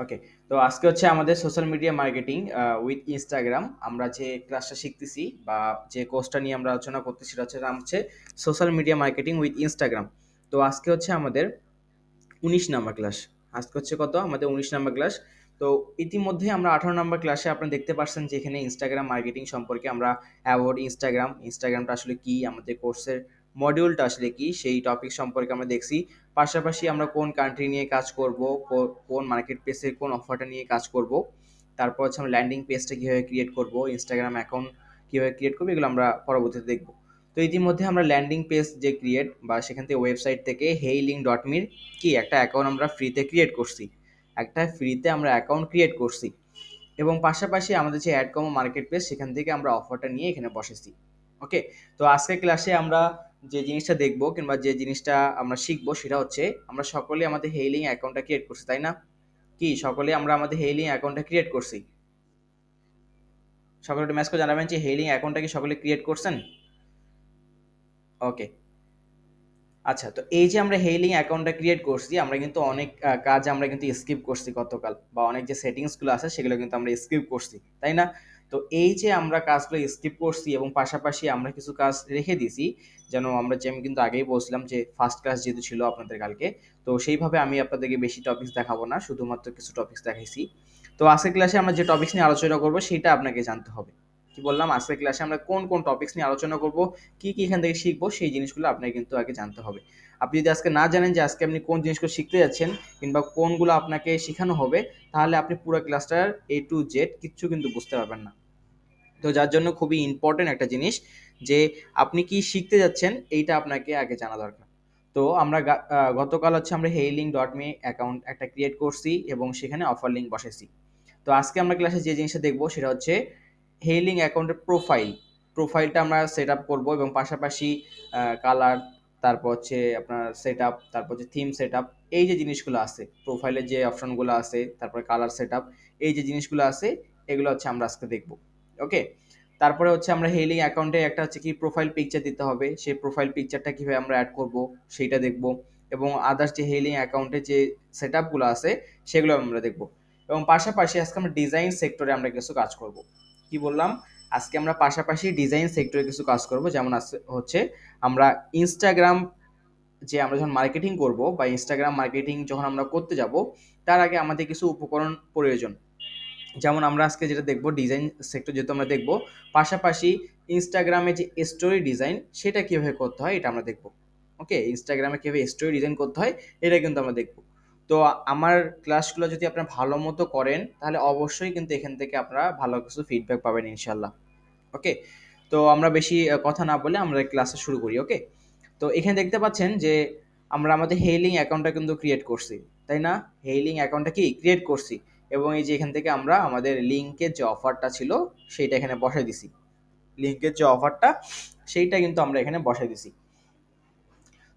ওকে। তো আজকে হচ্ছে আমাদের social media marketing with Instagram. আমরা যে ক্লাসটা শিখতেছি বা যে কোর্সটা নিয়ে আমরা আলোচনা করতেছি সেটা হচ্ছে নাম হচ্ছে social media marketing with Instagram. তো আজকে হচ্ছে আমাদের ১৯ নাম্বার ক্লাস। আজকে হচ্ছে কত? আমাদের ১৯ নাম্বার ক্লাস। তো ইতিমধ্যে আমরা ১৮ নাম্বার ক্লাসে আপনারা দেখতে পাচ্ছেন যে এখানে ইনস্টাগ্রাম মার্কেটিং সম্পর্কে আমরা অ্যাবাউট ইনস্টাগ্রাম, ইনস্টাগ্রামটা আসলে কি, আমাদের কোর্সের মডিউলটা আসলে কি, সেই টপিক সম্পর্কে আমরা দেখছি। পাশাপাশি আমরা কোন কান্ট্রি নিয়ে কাজ করব, কোন মার্কেট প্লেসে কোন অফারটা নিয়ে কাজ করব। তারপর হচ্ছে আমরা ল্যান্ডিং পেজটা কিভাবে ক্রিয়েট করব, ইনস্টাগ্রাম অ্যাকাউন্ট কিভাবে ক্রিয়েট করব, এগুলো আমরা পরবর্তীতে দেখব। তো ইতিমধ্যে আমরা ল্যান্ডিং পেজ যে ক্রিয়েট বা সেখান থেকে ওয়েবসাইট থেকে heyling.me কি একটা অ্যাকাউন্ট আমরা ফ্রিতে ক্রিয়েট করছি। একটা ফ্রিতে আমরা অ্যাকাউন্ট ক্রিয়েট করছি এবং পাশাপাশি আমাদের যে অ্যাডকমো মার্কেট প্লেস সেখান থেকে আমরা অফারটা নিয়ে এখানে বসেছি। ওকে। তো আজকের ক্লাসে আমরা যে জিনিসটা দেখব কিংবা যে জিনিসটা আমরা শিখবো সেটা হচ্ছে আমরা সকলে আমাদের হেইলিং অ্যাকাউন্টটা ক্রিয়েট করছি, তাই না? কি সকলে আমরা আমাদের হেইলিং অ্যাকাউন্টটা ক্রিয়েট করছি? সকলে একটু ম্যাসকে জানাবেন যে হেইলিং অ্যাকাউন্টটা কি সকলে ক্রিয়েট করছেন? ওকে। আচ্ছা, তো এই যে আমরা হেইলিং অ্যাকাউন্টটা ক্রিয়েট করছি, আমরা কিন্তু অনেক কাজ আমরা কিন্তু স্কিপ করছি গতকাল, বা অনেক যে সেটিংসগুলো আছে সেগুলো কিন্তু আমরা স্কিপ করছি, তাই না? তো এই যে আমরা কাজগুলো স্কিপ করছি এবং পাশাপাশি আমরা কিছু কাজ রেখে দিছি, যেন আমরা যে আমি কিন্তু আগেই বলছিলাম যে ফার্স্ট ক্লাস যেহেতু ছিল আপনাদের কালকে, তো সেইভাবে আমি আপনাদেরকে বেশি টপিকস দেখাবো না, শুধুমাত্র কিছু টপিকস দেখাইছি। তো আজকের ক্লাসে আমরা যে টপিকস নিয়ে আলোচনা করবো সেটা আপনাকে জানতে হবে। কি বললাম? আজকের ক্লাসে আমরা কোন কোন টপিকস নিয়ে আলোচনা করব, কি কি এখান থেকে শিখবো, সেই জিনিসগুলো আপনাকে কিন্তু আগে জানতে হবে। আপনি যদি আজকে না জানেন যে আজকে আপনি কোন জিনিসগুলো শিখতে যাচ্ছেন কিংবা কোনগুলো আপনাকে শেখানো হবে, তাহলে আপনি পুরো ক্লাসটার A to Z কিচ্ছু কিন্তু বুঝতে পারবেন না। তো যার জন্য খুবই ইম্পর্টেন্ট একটা জিনিস যে আপনি কি শিখতে যাচ্ছেন এইটা আপনাকে আগে জানা দরকার। তো আমরা গতকাল হচ্ছে আমরা heyling.me অ্যাকাউন্ট একটা ক্রিয়েট করছি এবং সেখানে অফার লিঙ্ক বসাইছি। তো আজকে আমরা ক্লাসে যে জিনিসটা দেখবো সেটা হচ্ছে হেইলিং অ্যাকাউন্টের প্রোফাইলটা আমরা সেট আপ করবো এবং পাশাপাশি কালার, তারপর হচ্ছে আপনার সেট আপ, তারপর হচ্ছে থিম সেট আপ, এই যে জিনিসগুলো আছে প্রোফাইলের যে অপশনগুলো আছে, তারপরে কালার সেট আপ, এই যে জিনিসগুলো আছে এগুলো হচ্ছে আমরা আজকে দেখবো। ওকে। তারপরে হচ্ছে আমরা হেইলিং অ্যাকাউন্টে একটা হচ্ছে কি প্রোফাইল পিকচার দিতে হবে, সেই প্রোফাইল পিকচারটা কিভাবে আমরা অ্যাড করব সেইটা দেখব, এবং আদার্স যে হেইলিং অ্যাকাউন্টে যে সেট আপগুলো আছে সেগুলো আমরা দেখব। এবং পাশাপাশি আজকে আমরা ডিজাইন সেক্টরে আমরা কিছু কাজ করব। কি বললাম? আজকে আমরা পাশাপাশি ডিজাইন সেক্টরে কিছু কাজ করব, যেমন হচ্ছে আমরা ইনস্টাগ্রাম, যে আমরা যখন মার্কেটিং করব বা ইনস্টাগ্রাম মার্কেটিং যখন আমরা করতে যাব, তার আগে আমাদের কিছু উপকরণ প্রয়োজন। যেমন আমরা আজকে যেটা দেখব ডিজাইন সেক্টর যেহেতু আমরা দেখব, পাশাপাশি ইনস্টাগ্রামে যে স্টোরি ডিজাইন সেটা কিভাবে করতে হয় এটা আমরা দেখব। ওকে, ইনস্টাগ্রামে কিভাবে স্টোরি ডিজাইন করতে হয় এটা কিন্তু আমরা দেখব। তো আমার ক্লাসগুলো যদি আপনারা ভালো মতো করেন তাহলে অবশ্যই কিন্তু এখান থেকে আপনারা ভালো কিছু ফিডব্যাক পাবেন ইনশাল্লাহ। ওকে। তো আমরা বেশি কথা না বলে আমরা ক্লাসে শুরু করি। ওকে। তো এখানে দেখতে পাচ্ছেন যে আমরা আমাদের হেইলিং অ্যাকাউন্টটা কিন্তু ক্রিয়েট করছি, তাই না? হেইলিং অ্যাকাউন্টটা কি ক্রিয়েট করছি এবং এই যে এখান থেকে আমরা আমাদের লিঙ্কের যে অফারটা ছিল সেইটা এখানে বসাই দিছি। লিঙ্কের যে অফারটা সেইটা কিন্তু আমরা এখানে বসাই দিছি।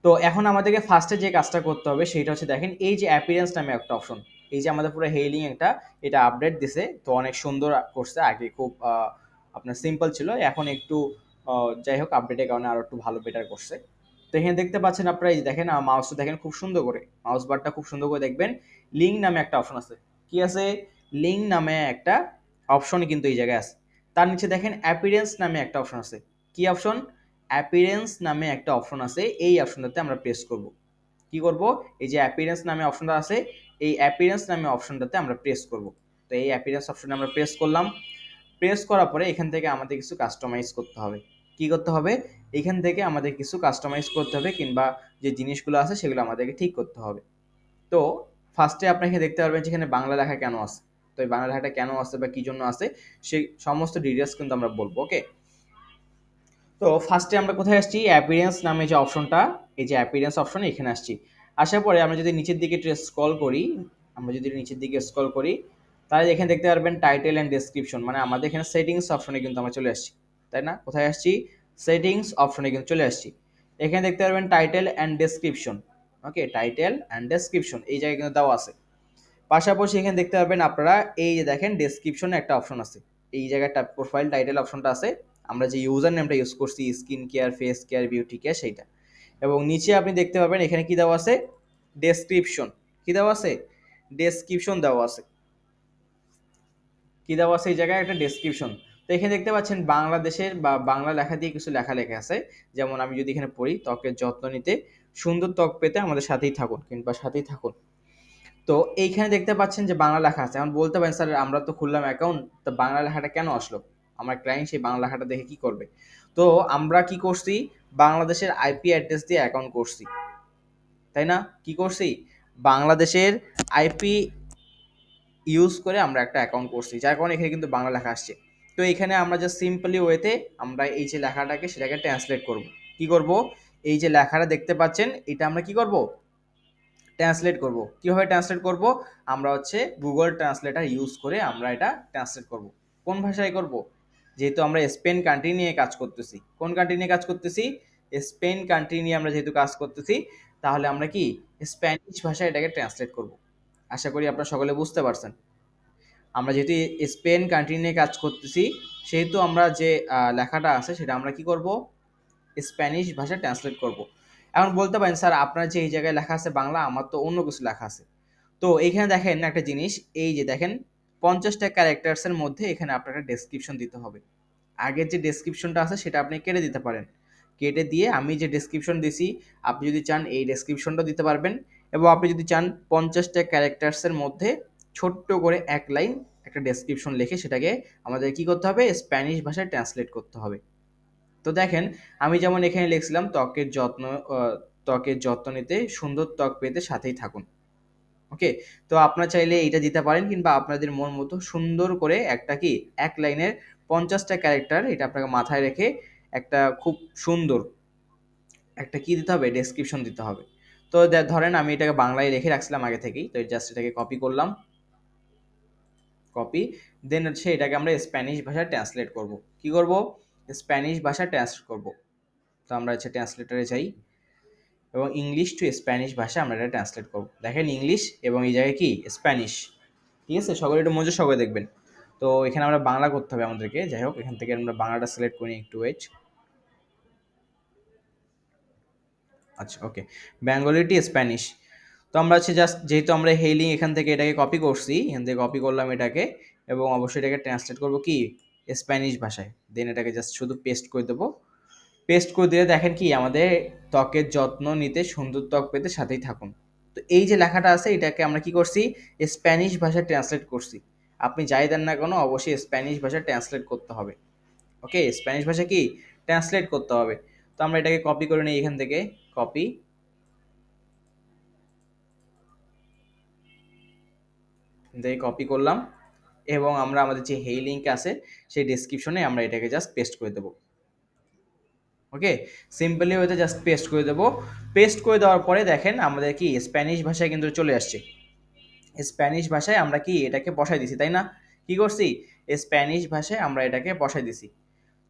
তো এখন আমাদেরকে ফার্স্টে যে কাজটা করতে হবে সেটা হচ্ছে দেখেন এই যে অ্যাপিয়ারেন্স নামে একটা অপশন, এই যে আমাদের পুরো হেইলিং এটা আপডেট দিছে, তো অনেক সুন্দর করছে। আগে খুব আপনার সিম্পল ছিল, এখন একটু যাই হোক আপডেটের কারণে আরো একটু ভালো বেটার করছে। তো এখানে দেখতে পাচ্ছেন আপনারা, এই যে দেখেন মাউসটা দেখেন খুব সুন্দর করে, মাউস বারটা খুব সুন্দর করে দেখবেন, লিঙ্ক নামে একটা অপশন আছে। কি আছে? লিঙ্ক নামে একটা অপশন কিন্তু এই জায়গায় আছে। তার নিচে দেখেন অ্যাপিয়ারেন্স নামে একটা অপশন আছে। কি অপশন? অ্যাপিয়ারেন্স নামে একটা অপশন আছে, এই অপশনটাতে আমরা প্রেস করব। কি করব? এই যে অ্যাপিয়ারেন্স নামে অপশনটা আছে, এই অ্যাপিয়ারেন্স নামে অপশনটাতে আমরা প্রেস করব। তো এই অ্যাপিয়ারেন্স অপশনে আমরা প্রেস করলাম। প্রেস করার পরে এখান থেকে আমাদের কিছু কাস্টমাইজ করতে হবে। কি করতে হবে? এখান থেকে আমাদের কিছু কাস্টমাইজ করতে হবে কিংবা যে জিনিসগুলো আছে সেগুলো আমাদেরকে ঠিক করতে হবে। তো ফার্স্টে আপনাকে দেখতে পারবেন যেখানে বাংলা লেখা কেন আছে। তো এই বাংলা লেখাটা কেন আছে বা কি জন্য আছে সেই সমস্ত ডিটেলস কিন্তু আমরা বলবো। ওকে। তো ফার্স্টে আমরা কোথায় আসছি? অ্যাপিয়ারেন্স নামে যে অপশনটা, এই যে অ্যাপিয়ারেন্স অপশনে এখানে আসছি। আসার পরে আমরা যদি নিচের দিকে একটু স্ক্রল করি, আমরা যদি নিচের দিকে স্ক্রল করি, তাহলে এখানে দেখতে পারবেন টাইটেল অ্যান্ড ডেসক্রিপশন, মানে আমাদের এখানে সেটিংস অপশনে কিন্তু আমরা চলে আসছি, তাই না? কোথায় আসছি? সেটিংস অপশনে কিন্তু চলে আসছি। এখানে দেখতে পারবেন title and description. Okay, title and description এই জায়গায় কিন্তু দেওয়া আছে। পাশাপাশি এখানে দেখতে পারবেন আপনারা, এই যে দেখেন ডেসক্রিপশনে একটা অপশন আছে, এই জায়গাটা প্রোফাইল টাইটেল অপশনটা আছে, আমরা যে ইউজার নেমটা ইউজ করছি skin care, face care, beauty care সেইটা। এবং নিচে আপনি দেখতে পাবেন এখানে কি দেওয়া আছে? ডেসক্রিপশন। কি দেওয়া আছে? ডেসক্রিপশন দেওয়া আছে। কি দেওয়া আছে এই জায়গায় একটা ডেসক্রিপশন। তো এখানে দেখতে পাচ্ছেন বাংলাদেশের বা বাংলা লেখা দিয়ে কিছু লেখা লেখা আছে। যেমন আমি যদি এখানে পড়ি, ত্বকের যত্ন নিতে, সুন্দর ত্বক পেতে আমাদের সাথেই থাকুন কিংবা সাথেই থাকুন। তো এইখানে দেখতে পাচ্ছেন যে বাংলা লেখা আছে। এখন বলতে পারেন, স্যার আমরা তো খুললাম অ্যাকাউন্ট, তো বাংলা লেখাটা কেন আসলো? আমার ক্লায়েন্ট সেই বাংলা লেখাটা দেখে কি করবে? তো আমরা কি করছি, বাংলাদেশের আইপি অ্যাড্রেস দিয়ে অ্যাকাউন্ট করছি, তাই না? কি করছি, বাংলাদেশের আইপি ইউজ করে আমরা একটা অ্যাকাউন্ট করছি, যার কারণে এখানে কিন্তু বাংলা লেখা আসছে। তো এখানে আমরা জাস্ট সিম্পলি ওয়েতে আমরা এই যে লেখাটাকে সেটাকে ট্রান্সলেট করব। কি করব, এই যে লেখাটা দেখতে পাচ্ছেন এটা আমরা কি করব, ট্রান্সলেট করব। কিভাবে ট্রান্সলেট করব, আমরা হচ্ছে গুগল ট্রান্সলেটর ইউজ করে আমরা এটা ট্রান্সলেট করব। কোন ভাষায় করব, যেহেতু আমরা স্পেন কান্ট্রি নিয়ে কাজ করতেছি, কোন কান্ট্রি নিয়ে কাজ করতেছি, স্পেন কান্ট্রি নিয়ে আমরা যেহেতু কাজ করতেছি, তাহলে আমরা কি স্প্যানিশ ভাষায় এটাকে ট্রান্সলেট করব। আশা করি আপনারা সকলে বুঝতে পারছেন। আমরা যেহেতু স্পেন কান্ট্রি নিয়ে কাজ করতেছি, সেহেতু আমরা যে লেখাটা আছে সেটা আমরা কি করব, স্প্যানিশ ভাষায় ট্রান্সলেট করব। এখন বলতে পারেন, স্যার আপনার যে এই জায়গায় লেখা আছে বাংলা, আমার তো অন্য কিছু লেখা আছে। তো এইখানে দেখেন একটা জিনিস, এই যে দেখেন 50টা ক্যারেক্টার্সের মধ্যে এখানে আপনার একটা ডেসক্রিপশন দিতে হবে। আগের যে ডেসক্রিপশনটা আছে সেটা আপনি কেটে দিতে পারেন। কেটে দিয়ে আমি যে ডেসক্রিপশন দিছি, আপনি যদি চান এই ডেসক্রিপশনটা দিতে পারবেন। এবং আপনি যদি চান 50টা ক্যারেক্টার্সের মধ্যে ছোট্ট করে এক লাইন একটা ডেসক্রিপশন লিখে সেটাকে আমাদের কি করতে হবে, স্প্যানিশ ভাষায় ট্রান্সলেট করতে হবে। তো দেখেন, আমি যেমন এখানে লিখছিলাম ত্বকের যত্ন নিতে, সুন্দর ত্বক পেতে সাথেই থাকুন। ওকে, তো আপনারা চাইলে এটা দিতে পারেন, কিংবা আপনাদের মন মতো সুন্দর করে একটা কি এক লাইনের 50টা ক্যারেক্টার এটা আপনাকে মাথায় রেখে একটা খুব সুন্দর একটা কি দিতে হবে, ডেসক্রিপশন দিতে হবে। তো ধরেন আমি এটাকে বাংলায় রেখে রাখছিলাম আগে থেকেই, তো জাস্ট এটাকে কপি করলাম, কপি, দেন হচ্ছে এটাকে আমরা স্প্যানিশ ভাষায় ট্রান্সলেট করব। কি করব, স্প্যানিশ ভাষায় ট্রান্সলেট করব। তো আমরা হচ্ছে ট্রান্সলেটরে যাই এবং ইংলিশ টু স্প্যানিশ ভাষায় আমরা এটা ট্রান্সলেট করব। দেখেন ইংলিশ এবং এই জায়গায় কি স্প্যানিশ। ঠিক আছে, সকলে একটু মনোযোগ সহকারে দেখবেন। তো এখানে আমরা বাংলা করতে হবে আমাদেরকে, যাই হোক এখান থেকে আমরা বাংলাটা সিলেক্ট করি, একটু ওয়েট। আচ্ছা, ওকে, বেঙ্গলি টু স্প্যানিশ। তো আমরা হচ্ছে জাস্ট যেহেতু আমরা হেইলিং এখান থেকে এটাকে কপি করছি, এখান থেকে কপি করলাম এটাকে, এবং অবশ্যই এটাকে ট্রান্সলেট করব কি স্প্যানিশ ভাষায়। দেন এটাকে জাস্ট শুধু পেস্ট করে দেবো। পেস্ট করে দিলে দেখেন কি আমাদের ত্বকের যত্ন নিতে, সুন্দর ত্বক পেতে সাথেই থাকুন। তো এই যে লেখাটা আছে এটাকে আমরা কি করছি, স্প্যানিশ ভাষায় ট্রান্সলেট করছি। আপনি যাই দেন না কেন অবশ্যই স্প্যানিশ ভাষায় ট্রান্সলেট করতে হবে। ওকে, স্প্যানিশ ভাষা কি ট্রান্সলেট করতে হবে। তো আমরা এটাকে কপি করে নিই এখান থেকে, কপি, দিয়ে কপি করলাম, এবং আমরা আমাদের যে হেই লিঙ্ক আছে সেই ডেসক্রিপশনে আমরা এটাকে জাস্ট পেস্ট করে দেবো। ওকে, সিম্পলি ওইটা জাস্ট পেস্ট করে দেবো। পেস্ট করে দেওয়ার পরে দেখেন আমাদের কি স্প্যানিশ ভাষায় কিন্তু চলে আসছে। স্প্যানিশ ভাষায় আমরা কি এটাকে বসাই দিছি, তাই না? কি করছি, স্প্যানিশ ভাষায় আমরা এটাকে বসাই দিছি।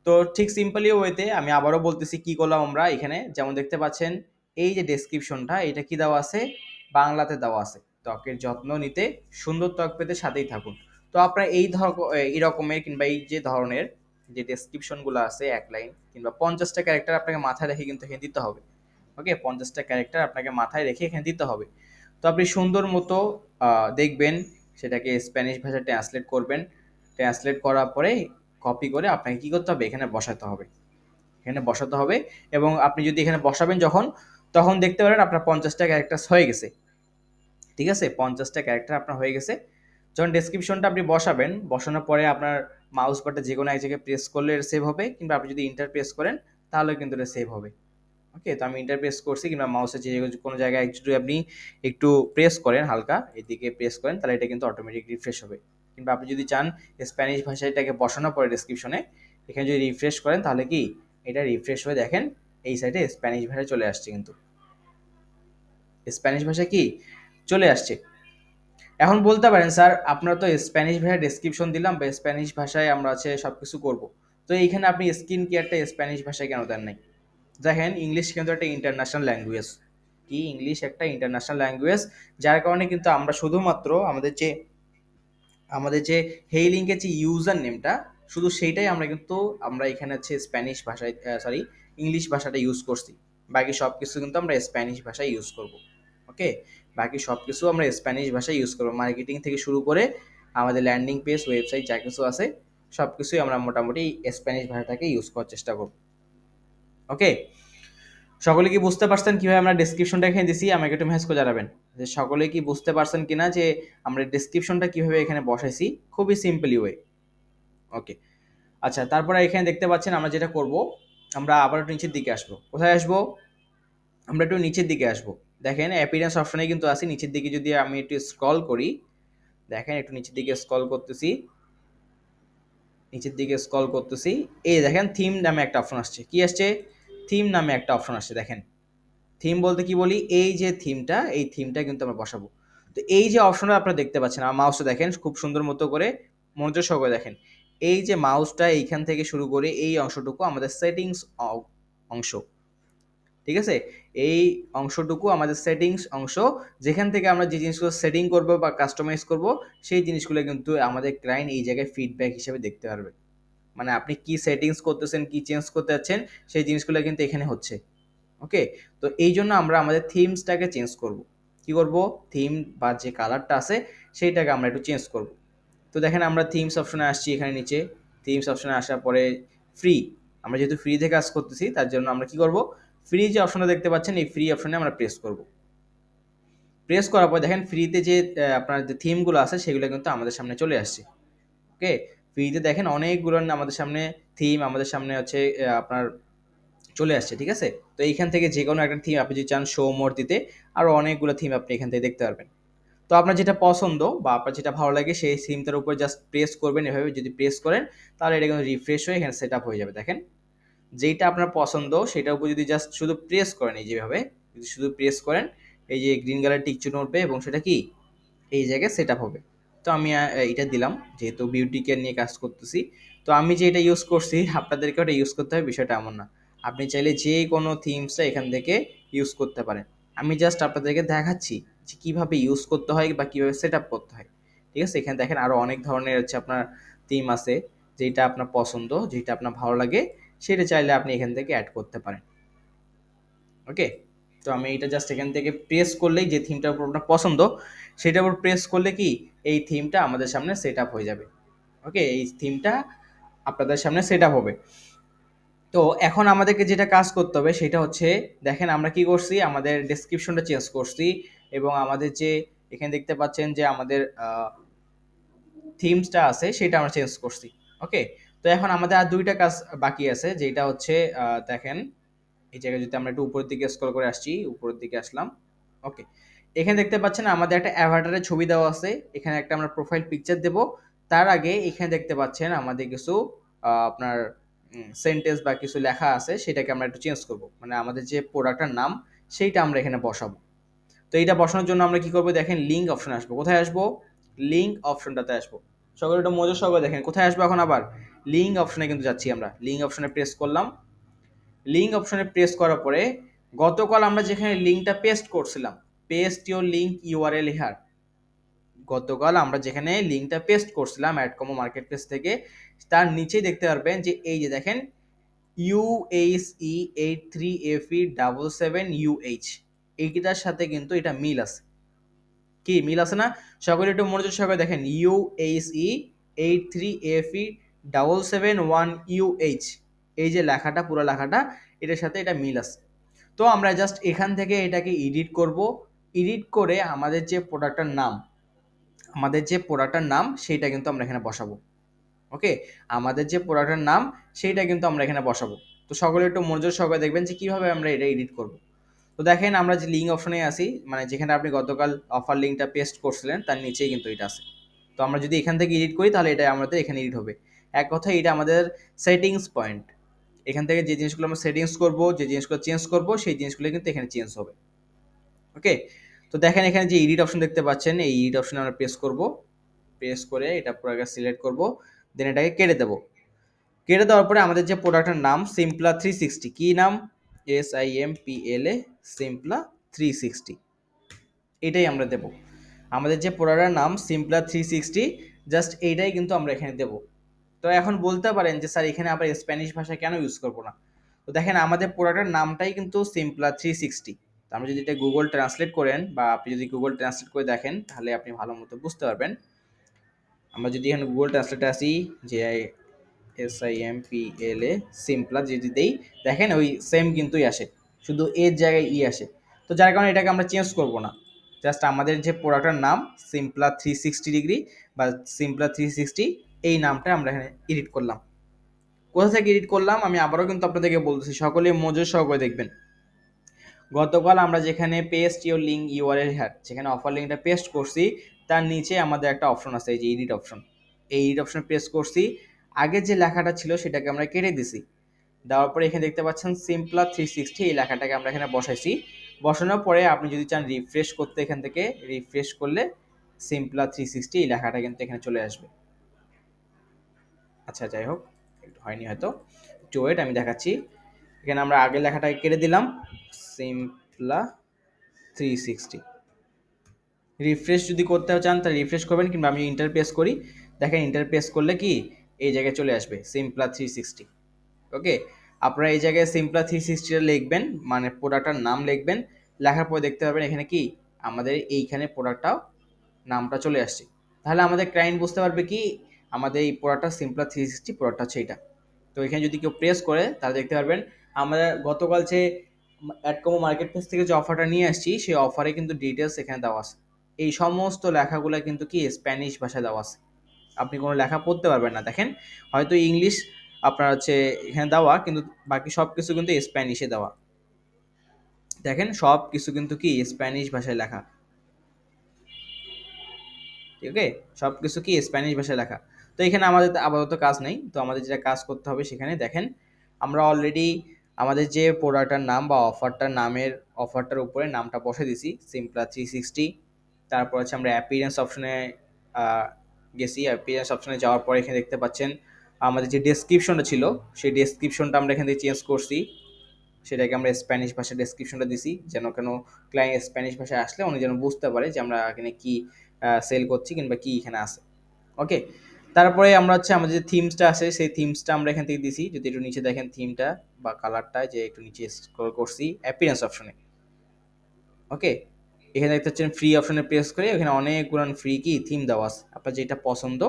তো ঠিক সিম্পলি ওয়েতে আমি আবারও বলতেছি কি করলাম আমরা এখানে, যেমন দেখতে পাচ্ছেন এই যে ডেসক্রিপশনটা এটা কি দেওয়া আছে, বাংলাতে দেওয়া আছে, ত্বকের যত্ন নিতে, সুন্দর ত্বক পেতে সাথেই থাকুন। তো আপনারা এই রকমের কিংবা এই যে ধরনের যে ডেসক্রিপশনগুলো আছে এক লাইন কিংবা 50টা ক্যারেক্টার আপনাকে মাথায় রেখে কিন্তু এখানে দিতে হবে। ওকে, 50টা ক্যারেক্টার আপনাকে মাথায় রেখে এখানে দিতে হবে। তো আপনি সুন্দর মতো দেখবেন, সেটাকে স্প্যানিশ ভাষায় ট্রান্সলেট করবেন। ট্রান্সলেট করার পরে কপি করে আপনাকে কি করতে হবে, এখানে বসাতে হবে। এখানে বসাতে হবে, এবং আপনি যদি এখানে বসাবেন যখন, তখন দেখতে পারেন আপনার 50টা ক্যারেক্টার হয়ে গেছে। ঠিক আছে, 50টা ক্যারেক্টার আপনার হয়ে গেছে। যখন ডেসক্রিপশনটা আপনি বসাবেন, বসানোর পরে আপনার মাউস বাটন যে কোনো এক জায়গায় প্রেস করলে সেভ হবে, কিংবা আপনি যদি ইন্টার প্রেস করেন তাহলে কিন্তু এটা সেভ হবে। ওকে, তো আমি ইন্টার প্রেস করছি, কিংবা মাউসের যে কোনো জায়গায় যদি আপনি একটু প্রেস করেন, হালকা এদিকে প্রেস করেন, তাহলে এটা কিন্তু অটোমেটিক রিফ্রেশ হবে। কিংবা আপনি যদি চান স্প্যানিশ ভাষায় এটাকে বসানোর পরে ডেসক্রিপশনে এখানে যদি রিফ্রেশ করেন, তাহলে কি এটা রিফ্রেশ হয়ে দেখেন এই সাইডে স্প্যানিশ ভাষায় চলে আসছে, কিন্তু স্প্যানিশ ভাষা কি চলে আসছে। এখন বলতে পারেন, স্যার আপনারা তো স্প্যানিশ ভাষায় ডেসক্রিপশন দিলাম বা স্প্যানিশ ভাষায় আমরা আছে সব কিছু করবো, তো এইখানে আপনি স্কিন কেয়ারটা স্প্যানিশ ভাষায় কেন দেন নাই? দেখেন ইংলিশ কিন্তু একটা ইন্টারন্যাশনাল ল্যাঙ্গুয়েজ। কি, ইংলিশ একটা ইন্টারন্যাশনাল ল্যাঙ্গুয়েজ, যার কারণে কিন্তু আমরা শুধুমাত্র আমাদের যে হেই লিঙ্কের যে ইউজার নেমটা, শুধু সেইটাই আমরা এখানে হচ্ছে স্প্যানিশ ভাষায়, সরি, ইংলিশ ভাষাটা ইউজ করছি। বাকি সব কিছু কিন্তু আমরা স্প্যানিশ ভাষায় ইউজ করব। ওকে, বাকি সব কিছু আমরা স্প্যানিশ ভাষায় ইউজ করবো, মার্কেটিং থেকে শুরু করে আমাদের ল্যান্ডিং পেজ, ওয়েবসাইট যা কিছু আছে সব কিছুই আমরা মোটামুটি স্প্যানিশ ভাষাটাকে ইউজ করার চেষ্টা করব। ওকে, সকলে কি বুঝতে পারছেন কিভাবে আমরা ডেসক্রিপশনটা এখানে দিছি? আমাকে একটু মেসেজ করে জানাবেন যে সকলে কি বুঝতে পারছেন কিনা যে আমরা ডেসক্রিপশনটা কিভাবে এখানে বসাইছি। খুবই সিম্পলি ওয়ে। ওকে, আচ্ছা, তারপরে এখানে দেখতে পাচ্ছেন আমরা যেটা করব, আমরা আবার একটু নিচের দিকে আসবো। কোথায় আসবো? আমরা একটু নিচের দিকে আসবো। দেখেন অ্যাপিয়ারেন্স অপশনে কিন্তু আছে, নিচের দিকে যদি আমি একটু স্ক্রল করি, দেখেন একটু নিচের দিকে স্ক্রল করতেছি, নিচের দিকে স্ক্রল করতেছি, এই দেখেন থিম নামে একটা অপশন আসছে। কি আসছে? থিম নামে একটা অপশন আসছে। দেখেন থিম বলতে কি বলি, এই যে থিমটা, এই থিমটা কিন্তু আমরা বসাবো। তো এই যে অপশনটা আপনারা দেখতে পাচ্ছেন, আমার মাউসটা দেখেন খুব সুন্দর মতো করে মনোযোগ সহকারে দেখেন। এই যে মাউসটা এইখান থেকে শুরু করে এই অংশটুকু আমাদের সেটিংস অংশ, ঠিক আছে? এই অংশটুকু আমাদের সেটিংস অংশ, যেখান থেকে আমরা যে জিনিসগুলো সেটিং করব বা কাস্টমাইজ করব, সেই জিনিসগুলো কিন্তু আমাদের ক্লায়েন্ট এই জায়গায় ফিডব্যাক হিসেবে দেখতে পারবে। মানে আপনি কি সেটিংস করতেছেন, কি চেঞ্জ করতে যাচ্ছেন, সেই জিনিসগুলো কিন্তু এখানে হচ্ছে। ওকে, তো এই জন্য আমরা আমাদের থিমসটাকে চেঞ্জ করব। কি করব? থিম বা যে কালারটা আছে সেইটাকে আমরা একটু চেঞ্জ করব। তো দেখেন আমরা থিমস অপশনে আসছি, এখানে নিচে থিমস অপশনে আসার পরে ফ্রি, আমরা যেহেতু ফ্রি থেকে কাজ করতেছি তার জন্য আমরা কি করব, ফ্রি যে অপশনটা দেখতে পাচ্ছেন এই ফ্রি অপশনে আমরা প্রেস করব। প্রেস করার পর দেখেন ফ্রিতে যে আপনার যে থিমগুলো আছে সেগুলো কিন্তু আমাদের সামনে চলে আসছে। ওকে, ফ্রিতে দেখেন অনেকগুলো আমাদের সামনে থিম আমাদের সামনে হচ্ছে আপনার চলে আসছে, ঠিক আছে? তো এইখান থেকে যে কোনো একটা থিম আপনি যদি চান শো মোর দিতে, আরও অনেকগুলো থিম আপনি এখান থেকে দেখতে পারবেন। তো আপনার যেটা পছন্দ বা আপনার যেটা ভালো লাগে সেই থিমটার উপর জাস্ট প্রেস করবেন। এভাবে যদি প্রেস করেন তাহলে এটা কিন্তু রিফ্রেশ হয়ে এখানে সেট আপ হয়ে যাবে। দেখেন যেইটা আপনার পছন্দ সেটার উপর যদি জাস্ট শুধু প্রেস করেন, এই যেভাবে যদি শুধু প্রেস করেন, এই যে গ্রিন কালার টিক চিহ্ন উঠবে এবং সেটা কি এই জায়গায় সেট আপ হবে। তো আমি এটা দিলাম, যেহেতু বিউটি কেয়ার নিয়ে কাজ করতেছি। তো আমি যে এটা ইউজ করছি আপনাদেরকে ওটা ইউজ করতে হবে বিষয়টা এমন না। আপনি চাইলে যে কোনো থিমসটা এখান থেকে ইউজ করতে পারেন। আমি জাস্ট আপনাদেরকে দেখাচ্ছি যে কীভাবে ইউজ করতে হয় বা কীভাবে সেট আপ করতে হয়, ঠিক আছে? এখানে দেখেন আরও অনেক ধরনের হচ্ছে আপনার থিম আছে, যেটা আপনার পছন্দ, যেটা আপনার ভালো লাগে সেটা চাইলে আপনি এখান থেকে অ্যাড করতে পারেন। ওকে, তো আমি এটা জাস্ট এখান থেকে প্রেস করলেই যে থিমটার উপর আপনার পছন্দ সেটার উপর প্রেস করলে কি এই থিমটা আমাদের সামনে সেট আপ হয়ে যাবে। ওকে, এই থিমটা আপনাদের সামনে সেট আপ হবে। তো এখন আমাদেরকে যেটা কাজ করতে হবে সেটা হচ্ছে, দেখেন আমরা কি করছি, আমাদের ডেসক্রিপশনটা চেঞ্জ করছি এবং আমাদের যে এখানে দেখতে পাচ্ছেন যে আমাদের থিমসটা আছে সেটা আমরা চেঞ্জ করছি। ওকে, তো এখন আমাদের আর দুইটা কাজ বাকি আছে, যেটা হচ্ছে দেখেন এই জায়গায় যদি আমরা একটু উপরের দিকে স্ক্রল করে আসছি, উপরের দিকে আসলাম। ওকে, এখানে দেখতে পাচ্ছেন আমাদের একটা অ্যাভাটারের ছবি দেওয়া আছে, এখানে একটা আমরা প্রোফাইল পিকচার দেব। তার আগে এখানে দেখতে পাচ্ছেন আমাদের কিছু আপনার সেন্টেন্স বা কিছু লেখা আছে, সেটাকে আমরা একটু চেঞ্জ করব। মানে আমাদের যে প্রোডাক্টের নাম সেইটা আমরা এখানে বসাবো। তো এইটা বসানোর জন্য আমরা কি করব, দেখেন লিঙ্ক অপশনে আসবো। কোথায় আসবো? লিঙ্ক অপশনটাতে আসবো। সকলে একটু মজা সহকারে দেখেন কোথায় আসবো এখন, আবার লিঙ্ক অপশনে কিন্তু যাচ্ছি আমরা। লিঙ্ক অপশনে প্রেস করলাম। লিঙ্ক অপশনে প্রেস করার পরে গতকাল আমরা যেখানে লিঙ্কটা পেস্ট করছিলাম, paste your link URL here, গতকাল আমরা যেখানে লিঙ্কটা পেস্ট করছিলাম অ্যাডকমো মার্কেট প্লেস থেকে, তার নিচেই দেখতে পারবেন যে এই যে দেখেন UHE83FE77UH, এইটার সাথে কিন্তু এটা মিল আছে। কি মিল আছে না? সকলে একটু মনোযোগ সহকারে দেখেন, UHE83FE771UH, এই যে লেখাটা, পুরো লেখাটা এটার সাথে এটা মিল আছে। তো আমরা জাস্ট এখান থেকে এটাকে এডিট করব। এডিট করে আমাদের যে প্রোডাক্টটার নাম সেইটা কিন্তু আমরা এখানে বসাবো। ওকে, আমাদের যে প্রোডাক্টের নাম সেইটা কিন্তু আমরা এখানে বসাবো। তো সকলে একটু মনোযোগ সহকারে দেখবেন যে কীভাবে আমরা এটা এডিট করব। তো দেখেন আমরা যে লিঙ্ক অপশনে আসি, মানে যেখানে আপনি গতকাল অফার লিঙ্কটা পেস্ট করছিলেন তার নিচেই কিন্তু এটা আছে। তো আমরা যদি এখান থেকে এডিট করি তাহলে এটা আমাদের এখানে এডিট হবে। এক কথায় এটা আমাদের সেটিংস পয়েন্ট। এখান থেকে যে জিনিসগুলো আমরা সেটিংস করব, যে জিনিসগুলো চেঞ্জ করব, সেই জিনিসগুলো কিন্তু এখানে চেঞ্জ হবে। ওকে, তো দেখেন এখানে যে এডিট অপশন দেখতে পাচ্ছেন, এই এডিট অপশনে আমরা প্রেস করব। প্রেস করে এটা পুরো সিলেক্ট করব, দেন এটাকে কেটে দেবো। কেটে দেওয়ার পরে আমাদের যে প্রোডাক্টের নাম Simpla360, কি নাম? SIMPLA, Simpla360, এটাই আমরা দেব। আমাদের যে প্রোডাক্টের নাম Simpla360, জাস্ট এইটাই কিন্তু আমরা এখানে দেব। তো এখন বলতে পারেন যে স্যার এখানে আবার স্প্যানিশ ভাষা কেন ইউজ করবো না? তো দেখেন আমাদের প্রোডাক্টের নামটাই কিন্তু Simpla360। তো আমরা যদি এটা গুগল ট্রান্সলেট করেন বা আপনি যদি গুগল ট্রান্সলেট করে দেখেন তাহলে আপনি ভালো মতো বুঝতে পারবেন। আমরা যদি এখানে গুগল ট্রান্সলেটে আসি, SIMPLA সিম্পলা যদি দেই, দেখেন ওই সেম কিন্তুই আসে, শুধু এর জায়গায় আসে। তো যার কারণে এটাকে আমরা চেঞ্জ করব না, জাস্ট আমাদের যে প্রোডাক্টের নাম সিম্পলা 360 ডিগ্রি বা সিম্পলা 360, এই নামটা আমরা এখানে এডিট করলাম। কোথা থেকে এডিট করলাম আমি আবারও কিন্তু আপনাদেরকে বলতেছি, সকলে মনোযোগ সহকারে দেখবেন। গতকাল আমরা যেখানে paste your link URL had, যেখানে অফার লিঙ্কটা পেস্ট করছি, তার নিচে আমাদের একটা অপশন আছে, এই যে এডিট অপশন। এই এডিট অপশন প্রেস করছি, আগে যে লেখাটা ছিল সেটাকে আমরা কেটে দিছি। দেওয়ার পরে এখানে দেখতে পাচ্ছেন সিম্পলা 360, এই লেখাটাকে আমরা এখানে বসাইছি। বসানোর পরে আপনি যদি চান রিফ্রেশ করতে, এখান থেকে রিফ্রেশ করলে সিম্পলা 360 এই লেখাটা কিন্তু এখানে চলে আসবে। আচ্ছা যাই হোক, একটু হয়নি হয়তো, একটু ওয়েট, আমি দেখাচ্ছি। এখানে আমরা আগের লেখাটাকে কেটে দিলাম, সিম্পলা 360। রিফ্রেশ যদি করতে চান তাহলে রিফ্রেশ করবেন, কিংবা আমি ইন্টার প্রেস করি, দেখেন ইন্টার প্রেস করলে কি এই জায়গায় চলে আসবে সিম্পলা 360। ওকে, আপনারা এই জায়গায় সিম্পলা 360 লিখবেন, মানে প্রোডাক্টটার নাম লিখবেন। লেখার পরে দেখতে পাবেন এখানে কি আমাদের এইখানে প্রোডাক্টটাও নামটা চলে আসছে। তাহলে আমাদের ক্লায়েন্ট বুঝতে পারবে কি আমাদের এই প্রোডাক্টটা সিম্পলা 360 প্রোডাক্টটা হচ্ছে এটা। তো এখানে যদি কেউ প্রেস করে তাহলে দেখতে পারবেন আমরা গতকাল যে অ্যাডকমো মার্কেট প্লেস থেকে যে অফারটা নিয়ে আসছি, সেই অফারে কিন্তু ডিটেলস এখানে দেওয়া আছে। এই সমস্ত লেখাগুলো কিন্তু কি স্প্যানিশ ভাষায় দেওয়া আছে, আপনি কোনো লেখা পড়তে পারবেন না। দেখেন হয়তো ইংলিশ আপনার হচ্ছে এখানে দেওয়া, কিন্তু বাকি সব কিছু কিন্তু স্প্যানিশে দেওয়া। দেখেন সব কিছু কিন্তু কি স্প্যানিশ ভাষায় লেখা। ঠিক আছে, সব কিছু কি স্প্যানিশ ভাষায় লেখা। তো এখানে আমাদের আপাতত কাজ নেই, তো আমাদের যেটা কাজ করতে হবে সেখানে দেখেন আমরা অলরেডি আমাদের যে প্রোডাক্টটার নাম বা অফারটার নামের, অফারটার উপরে নামটা বসে দিছি সিম্পলা 360। তারপর হচ্ছে আমরা অ্যাপিয়ারেন্স অপশনে গেছি। অ্যাপিয়ারেন্স অপশনে যাওয়ার পরে এখানে দেখতে পাচ্ছেন আমাদের যে ডেসক্রিপশনটা ছিল, সেই ডেসক্রিপশনটা আমরা এখান থেকে চেঞ্জ করছি। সেটাকে আমরা স্প্যানিশ ভাষায় ডেসক্রিপশনটা দিছি, যেন কেন ক্লায়েন্ট স্প্যানিশ ভাষায় আসলে উনি যেন বুঝতে পারে যে আমরা এখানে কি সেল করছি কিংবা কি এখানে আছে। ওকে, তারপরে আমরা হচ্ছে আমাদের যে থিমসটা আছে সেই থিমসটা আমরা এখান থেকে দিছি। যদি একটু নিচে দেখেন থিমটা বা কালারটা, যে একটু নিচে স্ক্রল করছি অ্যাপিয়ারেন্স অপশনে। ওকে, এখানে দেখতে পাচ্ছেন ফ্রি অপশনে প্রেস করে এখানে অনেকগুলো ফ্রি কি থিম দেওয়া আছে, আপনার যেটা পছন্দ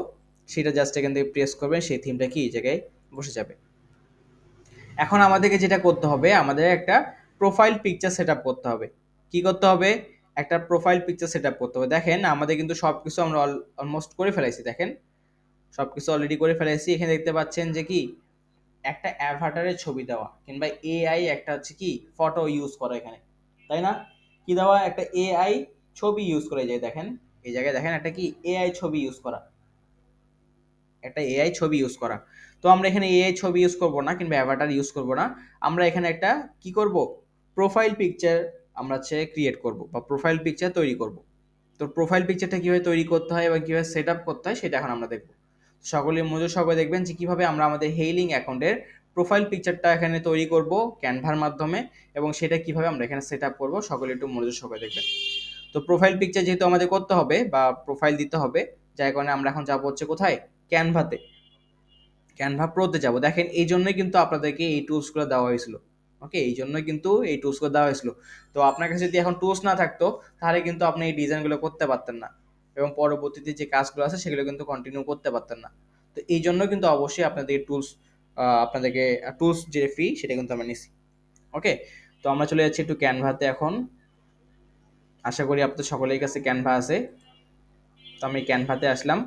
সেটা জাস্ট এখান থেকে প্রেস করবেন, সেই থিমটা কি এই জায়গায় বসে যাবে। এখন আমাদেরকে যেটা করতে হবে, আমাদের একটা প্রোফাইল পিকচার সেট আপ করতে হবে। কি করতে হবে? একটা প্রোফাইল পিকচার সেট আপ করতে হবে। দেখেন আমাদের কিন্তু সব কিছু আমরা অলমোস্ট করে ফেলাইছি। দেখেন সব কিছু অলরেডি করে ফেলাইছি। এখানে দেখতে পাচ্ছেন যে কি একটা অ্যাভাটারের ছবি দেওয়া, কিংবা এআই একটা হচ্ছে কি ফটো ইউজ করা এখানে, তাই না? কি দেওয়া, একটা এআই ছবি ইউজ করে যায়। দেখেন এই জায়গায় দেখেন একটা কি এআই ছবি ইউজ করা, একটা এআই ছবি ইউজ করা। তো আমরা এখানে এআই ছবি ইউজ করব না, কিংবা অ্যাভাটার ইউজ করব না। আমরা এখানে একটা কি করব, প্রোফাইল পিকচার আমরা হচ্ছে ক্রিয়েট করব বা প্রোফাইল পিকচার তৈরি করব। তো প্রোফাইল পিকচারটা কিভাবে তৈরি করতে হয় এবং কিভাবে সেট আপ করতে হয় সেটা এখন আমরা দেখব। সকলের মনোযোগ সহকারে দেখবেন যে কিভাবে আমরা আমাদের হেইলিং অ্যাকাউন্টের প্রোফাইল পিকচারটা এখানে তৈরি করব ক্যানভার মাধ্যমে, এবং সেটা কিভাবে আমরা এখানে সেট আপ করবো, সকলে একটু মনোযোগ সহকারে দেখবেন। তো প্রোফাইল পিকচার যেহেতু আমাদের করতে হবে বা প্রোফাইল দিতে হবে, যার কারণে আমরা এখন যাবো হচ্ছে কোথায়, ক্যানভাতে। ক্যানভা প্রোতে যাব। দেখেন এই জন্যই কিন্তু আপনাদেরকে এই টুলসগুলো দেওয়া হয়েছিল। ওকে, এই জন্যই কিন্তু এই টুলসগুলো দেওয়া হয়েছিল। তো আপনার কাছে যদি এখন টুলস না থাকতো তাহলে কিন্তু আপনি এই ডিজাইনগুলো করতে পারতেন না, এবং পরবর্তীতে যে কাজগুলো আছে সেগুলো কিন্তু কন্টিনিউ করতে পারতেন না। তো এই জন্য কিন্তু অবশ্যই আপনাদের টুলস, আপনাদেরকে টুলস যে ফ্রি সেটা কিন্তু আমরা নিছি। ওকে, তো আমরা চলে যাচ্ছি একটু ক্যানভাতে এখন। আশা করি আপনাদের সকলের কাছে ক্যানভা আছে। তো আমি ক্যানভাতে আসলাম।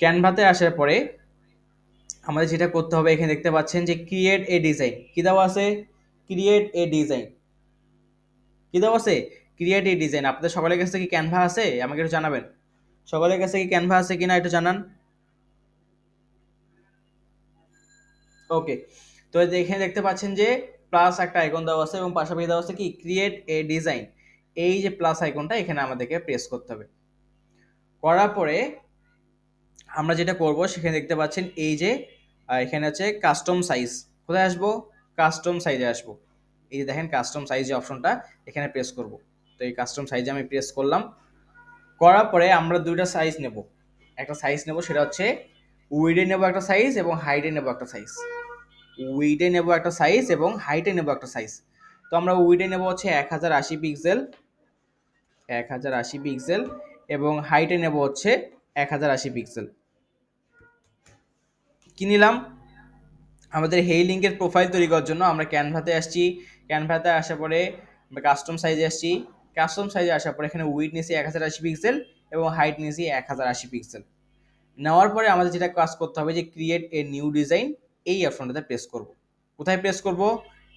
ক্যানভাতে আসার পরে আমাদের যেটা করতে হবে, এখানে দেখতে পাচ্ছেন যে ক্রিয়েট এ ডিজাইন কি দেওয়া আছে, ক্রিয়েট এ ডিজাইন কি দেওয়া আছে, ক্রিয়েট এ ডিজাইন। আপনাদের সকলের কাছে কি ক্যানভা আছে আমাকে একটু জানাবেন। সকলের কাছে কি ক্যানভা আছে কিনা একটু জানান। ওকে, তো এখানে দেখতে পাচ্ছেন যে প্লাস একটা আইকন দেওয়া আছে এবং পাশাপাশি দেওয়া আছে কি ক্রিয়েট এ ডিজাইন। এই যে প্লাস আইকনটা এখানে আমাদেরকে প্রেস করতে হবে। করার পরে আমরা যেটা করব সেখানে দেখতে পাচ্ছেন এই যে এখানে আছে কাস্টম সাইজ। কোথায় আসবো, কাস্টম সাইজে আসবো। এই যে দেখেন কাস্টম সাইজ যে অপশনটা এখানে প্রেস করব। তো এই কাস্টম সাইজে আমি প্রেস করলাম। করার পরে আমরা দুইটা সাইজ নেব। একটা সাইজ নেব, সেটা হচ্ছে উইডে নেব একটা সাইজ এবং হাইটে নেব একটা সাইজ। উইডে নেব একটা সাইজ এবং হাইটে নেব একটা সাইজ। তো আমরা উইডে নেব হচ্ছে 1080 পিক্সেল, 1080 পিক্সেল, এবং হাইটে নেব হচ্ছে 1080 পিক্সেল। কি নিলাম? আমাদের হেই লিঙ্কের প্রোফাইল তৈরি করার জন্য আমরা ক্যানভাতে আসছি। ক্যানভাতে আসার পরে আমরা কাস্টম সাইজে আসছি। কাস্টম সাইজে আসার পরে এখানে উইডথ নিয়েছি 1080 পিক্সেল এবং হাইট নিয়েছি 1080 পিক্সেল। নেওয়ার পরে আমাদের যেটা কাজ করতে হবে যে ক্রিয়েট এ নিউ ডিজাইন, এই অপশনটাতে প্রেস করব। কোথায় প্রেস করব?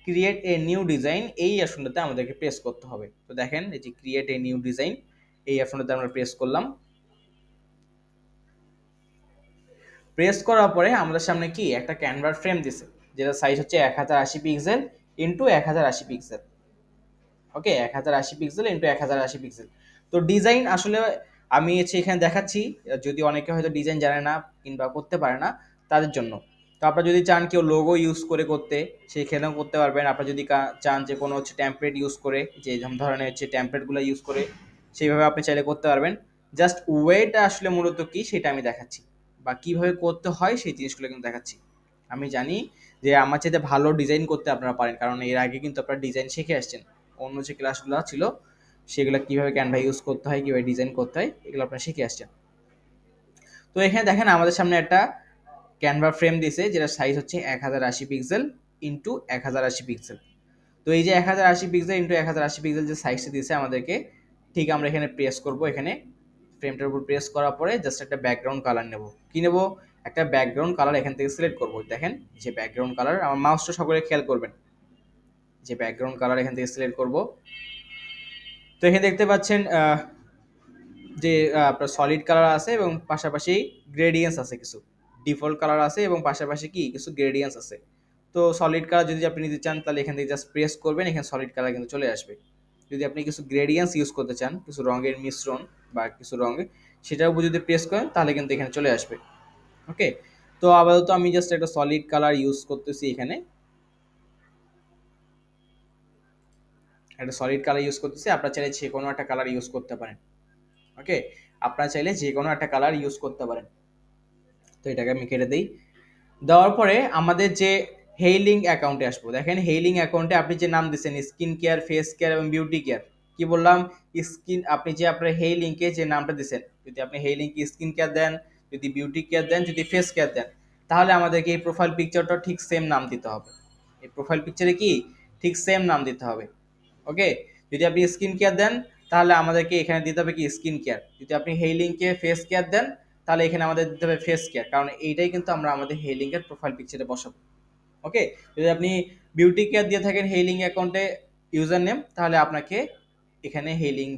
ক্রিয়েট এ নিউ ডিজাইন, এই অপশনটাতে আমাদেরকে প্রেস করতে হবে। তো দেখেন এই যে ক্রিয়েট এ নিউ ডিজাইন, এই অপশনটাতে আমরা প্রেস করলাম। প্রেস করার পরে আমাদের সামনে কি একটা ক্যানভার ফ্রেম দিছে, যেটা সাইজ হচ্ছে 1080 পিক্সেল ইন্টু 1080 পিক্সেল। ওকে, 1080 পিক্সেল ইন্টু 1080 পিক্সেল। তো ডিজাইন আসলে আমি হচ্ছে এখানে দেখাচ্ছি, যদি অনেকে হয়তো ডিজাইন জানে না কিংবা করতে পারে না তাদের জন্য। তো আপনারা যদি চান কেউ লোগো ইউজ করে করতে, সেখানেও করতে পারবেন। আপনারা যদি চান যে কোনো হচ্ছে টেমপ্লেট ইউজ করে, যে ধরনের হচ্ছে টেমপ্লেটগুলো ইউজ করে সেইভাবে আপনি চাইলে করতে পারবেন। জাস্ট ওয়েটা আসলে মূলত কি সেটা আমি দেখাচ্ছি, বা কিভাবে করতে হয় সেই জিনিসগুলো কিন্তু দেখাচ্ছি। আমি জানি যে আমার চাইতে ভালো ডিজাইন করতে আপনারা পারেন, কারণ এর আগে কিন্তু আপনারা ডিজাইন শিখে আসছেন। অন্য যে ক্লাসগুলো ছিল সেগুলো কিভাবে ক্যানভা ইউজ করতে হয়, কিভাবে ডিজাইন করতে হয়, এগুলো আপনারা শিখে আসছেন। তো এখানে দেখেন আমাদের সামনে একটা ক্যানভা ফ্রেম দিয়েছে, যেটা সাইজ হচ্ছে 1080 পিক্সেল ইন্টু 1080 পিক্সেল। তো এই যে 1080 পিক্সেল ইন্টু 1080 পিক্সেল যে সাইজটা দিয়েছে আমাদেরকে, ঠিক আমরা এখানে প্রেস করব। এখানে ফ্রেমটার উপর প্রেস করার পরে জাস্ট একটা ব্যাকগ্রাউন্ড কালার নেব। কি নেব? একটা ব্যাকগ্রাউন্ড কালার এখান থেকে সিলেক্ট করব। দেখেন যে ব্যাকগ্রাউন্ড কালার, আমার মাউসটা সকলে খেয়াল করবেন, যে ব্যাকগ্রাউন্ড কালার এখান থেকে সিলেক্ট করব। তো এখানে দেখতে পাচ্ছেন যে আপনার সলিড কালার আছে এবং পাশাপাশি গ্রেডিয়েন্টস আছে, কিছু ডিফল্ট কালার আছে এবং পাশাপাশি কি কিছু গ্রেডিয়েন্টস আছে। তো সলিড কালার যদি আপনি নিতে চান তাহলে এখান থেকে জাস্ট প্রেস করবেন, এখানে সলিড কালার কিন্তু চলে আসবে। যদি আপনি কিছু গ্রেডিয়েন্টস ইউজ করতে চান, কিছু রঙের মিশ্রণ বা কিছু রঙ, সেটাও যদি প্রেস করেন তাহলে কিন্তু এখানে চলে আসবে। ওকে, তো আপাতত আমি জাস্ট একটা সলিড কালার ইউজ করতেছি। এখানে একটা সলিড কালার ইউজ করতেছি, আপনারা চাইলে যে কোনো একটা কালার ইউজ করতে পারেন। ওকে, আপনারা চাইলে যে কোনো একটা কালার ইউজ করতে পারেন। তো এটাকে আমি কেটে দিই। দেওয়ার পরে আমাদের যে হেইলিং অ্যাকাউন্টে আসবো। দেখেন হেইলিং অ্যাকাউন্টে আপনি যে নাম দিচ্ছেন স্কিন কেয়ার, ফেস কেয়ার এবং বিউটি কেয়ার, কি বললাম? স্কিন, আপনি যে আপনার হেইলিংকে যে নামটা দিচ্ছেন, যদি আপনি হেইলিংকে স্কিন কেয়ার দেন, যদি বিউটি কেয়ার দেন, যদি ফেস কেয়ার দেন, তাহলে আমাদেরকে এই প্রোফাইল পিকচারটা ঠিক সেম নাম দিতে হবে। এই প্রোফাইল পিকচারে কি ঠিক সেম নাম দিতে হবে। ওকে, যদি আপনি স্কিন কেয়ার দেন তাহলে আমাদেরকে এখানে দিতে হবে কি স্কিন কেয়ার। যদি আপনি হেইলিংকে ফেস কেয়ার দেন তাহলে এখানে আমাদের দিতে হবে ফেস কেয়ার, কারণ এইটাই কিন্তু আমরা আমাদের হেইলিংয়ের প্রোফাইল পিকচারে বসাবো। ওকে, যদি আপনি বিউটি কেয়ার দিয়ে থাকেন হেইলিং অ্যাকাউন্টে ইউজার নেম, তাহলে আপনাকে এখানে হেইলিং,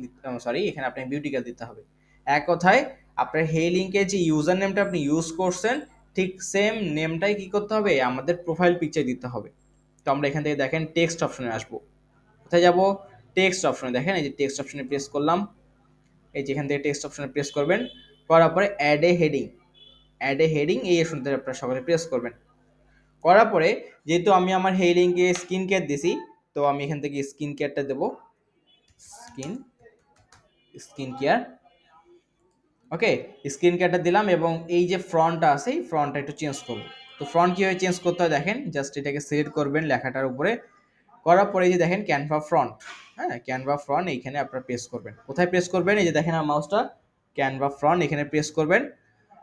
সরি, এখানে আপনাকে বিউটি কেয়ার দিতে হবে। এক কথায় আপনার হেইলিংকে যে ইউজার নেমটা আপনি ইউজ করছেন ঠিক সেম নেমটাই কি করতে হবে আমাদের প্রোফাইল পিকচার দিতে হবে। তো আমরা এখান থেকে দেখেন টেক্সট অপশনে আসবো। কোথায় যাব? টেক্সট অপশনে। দেখেন এই যে টেক্সট অপশনে প্রেস করলাম। এই যেখান থেকে টেক্সট অপশনে প্রেস করবেন, করার পরে add a heading, add a heading এই অপশনটা আপনারা সকলে প্রেস করবেন। করার পরে যেহেতু আমি আমার হেডিংকে স্কিন কেয়ার দিছি, তো আমি এখান থেকে স্কিন কেয়ারটা দেবো, স্কিন স্কিন কেয়ার। ওকে, স্কিন কেয়ারটা দিলাম এবং এই যে ফ্রন্টটা আছে এই ফ্রন্টটা একটু চেঞ্জ করবো। তো ফ্রন্ট কীভাবে চেঞ্জ করতে হয় দেখেন, জাস্ট এটাকে সিলেক্ট করবেন লেখাটার উপরে, করার পরে এই যে দেখেন ক্যানভা ফ্রন্ট, হ্যাঁ ক্যানভা ফ্রন্ট এইখানে আপনারা প্রেস করবেন। কোথায় প্রেস করবেন? এই যে দেখেন আমার মাউসটা, ক্যানভা ফ্রন্ট এখানে প্রেস করবেন।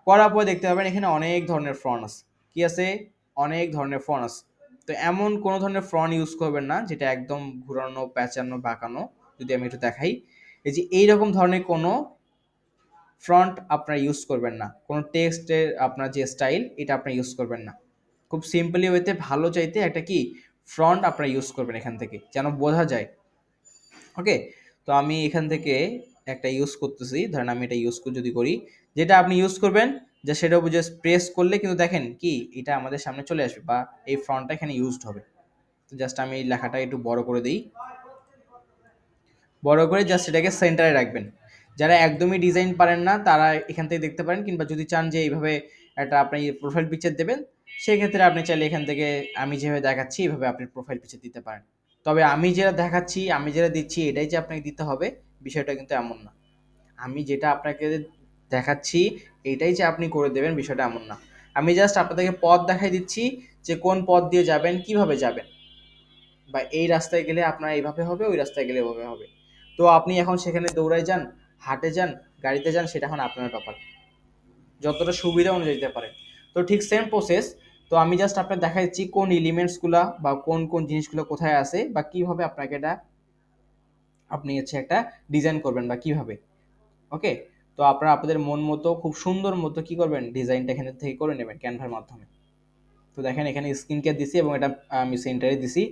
করার পরে দেখতে পাবেন এখানে অনেক ধরনের ফ্রন্ট আছে। কি আছে? অনেক ধরনের ফ্রন্ট আছে। তো এমন কোনো ধরনের ফ্রন্ট ইউজ করবেন না যেটা একদম ঘুরানো, প্যাঁচানো, বাঁকানো। যদি আমি একটু দেখাই, এই যে এইরকম ধরনের কোনো ফ্রন্ট আপনারা ইউজ করবেন না। কোনো টেক্সটের আপনার যে স্টাইল এটা আপনারা ইউজ করবেন না। খুব সিম্পলি ওয়েতে ভালো চাইতে একটা কি ফ্রন্ট আপনারা ইউজ করবেন এখান থেকে, যেন বোঝা যায়। ওকে, তো আমি এখান থেকে একটা ইউজ করতেছি। ধরেন আমি এটা ইউজ যদি করি, যেটা আপনি ইউজ করবেন যে সেটা বুঝে প্রেস করলে কিন্তু দেখেন কি এটা আমাদের সামনে চলে আসবে, বা এই ফ্রন্টটা এখানে ইউজড হবে। তো জাস্ট আমি এই লেখাটা একটু বড় করে দিই। বড় করে জাস্ট এটাকে সেন্টারে রাখবেন। যারা একদমই ডিজাইন পারেন না তারা এখান থেকে দেখতে পারেন, কিংবা যদি চান যে এইভাবে একটা আপনি প্রোফাইল পিকচার দেবেন, সেক্ষেত্রে আপনি চাইলে এখান থেকে আমি যেভাবে দেখাচ্ছি এইভাবে আপনি প্রোফাইল পিকচার দিতে পারেন। তবে আমি যেটা দেখাচ্ছি, আমি যেটা দিচ্ছি এটাই যে আপনাকে দিতে হবে বিষয়টা কিন্তু এমন না। আমি যেটা আপনাকে দেখাচ্ছি এইটাই যে আপনি করে দেবেন বিষয়টা এমন না। আমি জাস্ট আপনাদেরকে পথ দেখাই দিচ্ছি যে কোন পথ দিয়ে যাবেন, কিভাবে যাবেন, বা এই রাস্তায় গেলে আপনার এইভাবে হবে, ওই রাস্তায় গেলে ওইভাবে হবে। তো আপনি এখন সেখানে দৌড়ায় যান, হাঁটে যান, গাড়িতে যান, সেটা এখন আপনার ব্যাপার। যতটা সুবিধা অনুযায়ী দিতে পারেন। তো ঠিক সেম প্রসেস। তো আমি জাস্ট আপনাকে দেখাচ্ছি কোন এলিমেন্টসগুলা বা কোন কোন জিনিসগুলো কোথায় আছে বা কিভাবে আপনাকে এটা আপনি হচ্ছে একটা ডিজাইন করবেন বা কিভাবে। ওকে, তো আপনারা আপনাদের মন মতো খুব সুন্দর মতো কি করবেন, ডিজাইনটা এখানে থেকে করে নেবেন ক্যানভার মাধ্যমে। তো দেখেন এখানে স্ক্রিন কেয়ার দিছি এবং এটা আমি সেন্টারে দিছি।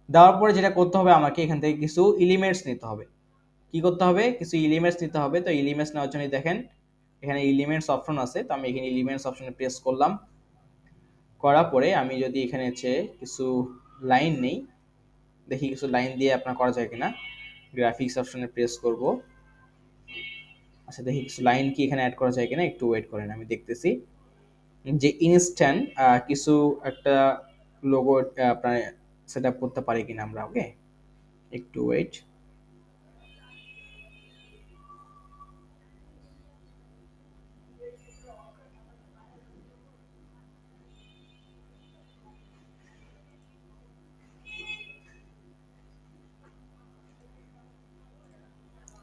দেওয়ার পরে যেটা করতে হবে, আমাকে এখান থেকে কিছু এলিমেন্টস নিতে হবে। কি করতে হবে, কিছু এলিমেন্টস নিতে হবে। তো এলিমেন্টস নেওয়ার জন্য দেখেন এখানে এলিমেন্টস অপশন আছে। তো আমি এখানে এলিমেন্টস অপশনে প্রেস করলাম। করার পরে আমি যদি এখানে হচ্ছে কিছু লাইন নেই, দেখি কিছু লাইন দিয়ে আপনার করা যায় কিনা। গ্রাফিক্স অপশনে প্রেস করব। আচ্ছা, দেখি কিছু লাইন কি এখানে অ্যাড করা যায় কিনা, একটু ওয়েট করেন আমি দেখতেছি। যে ইনস্ট্যান্ট কিছু একটা লোগো আপনার সেট আপ করতে পারি কিনা আমরা। ওকে, একটু ওয়েট।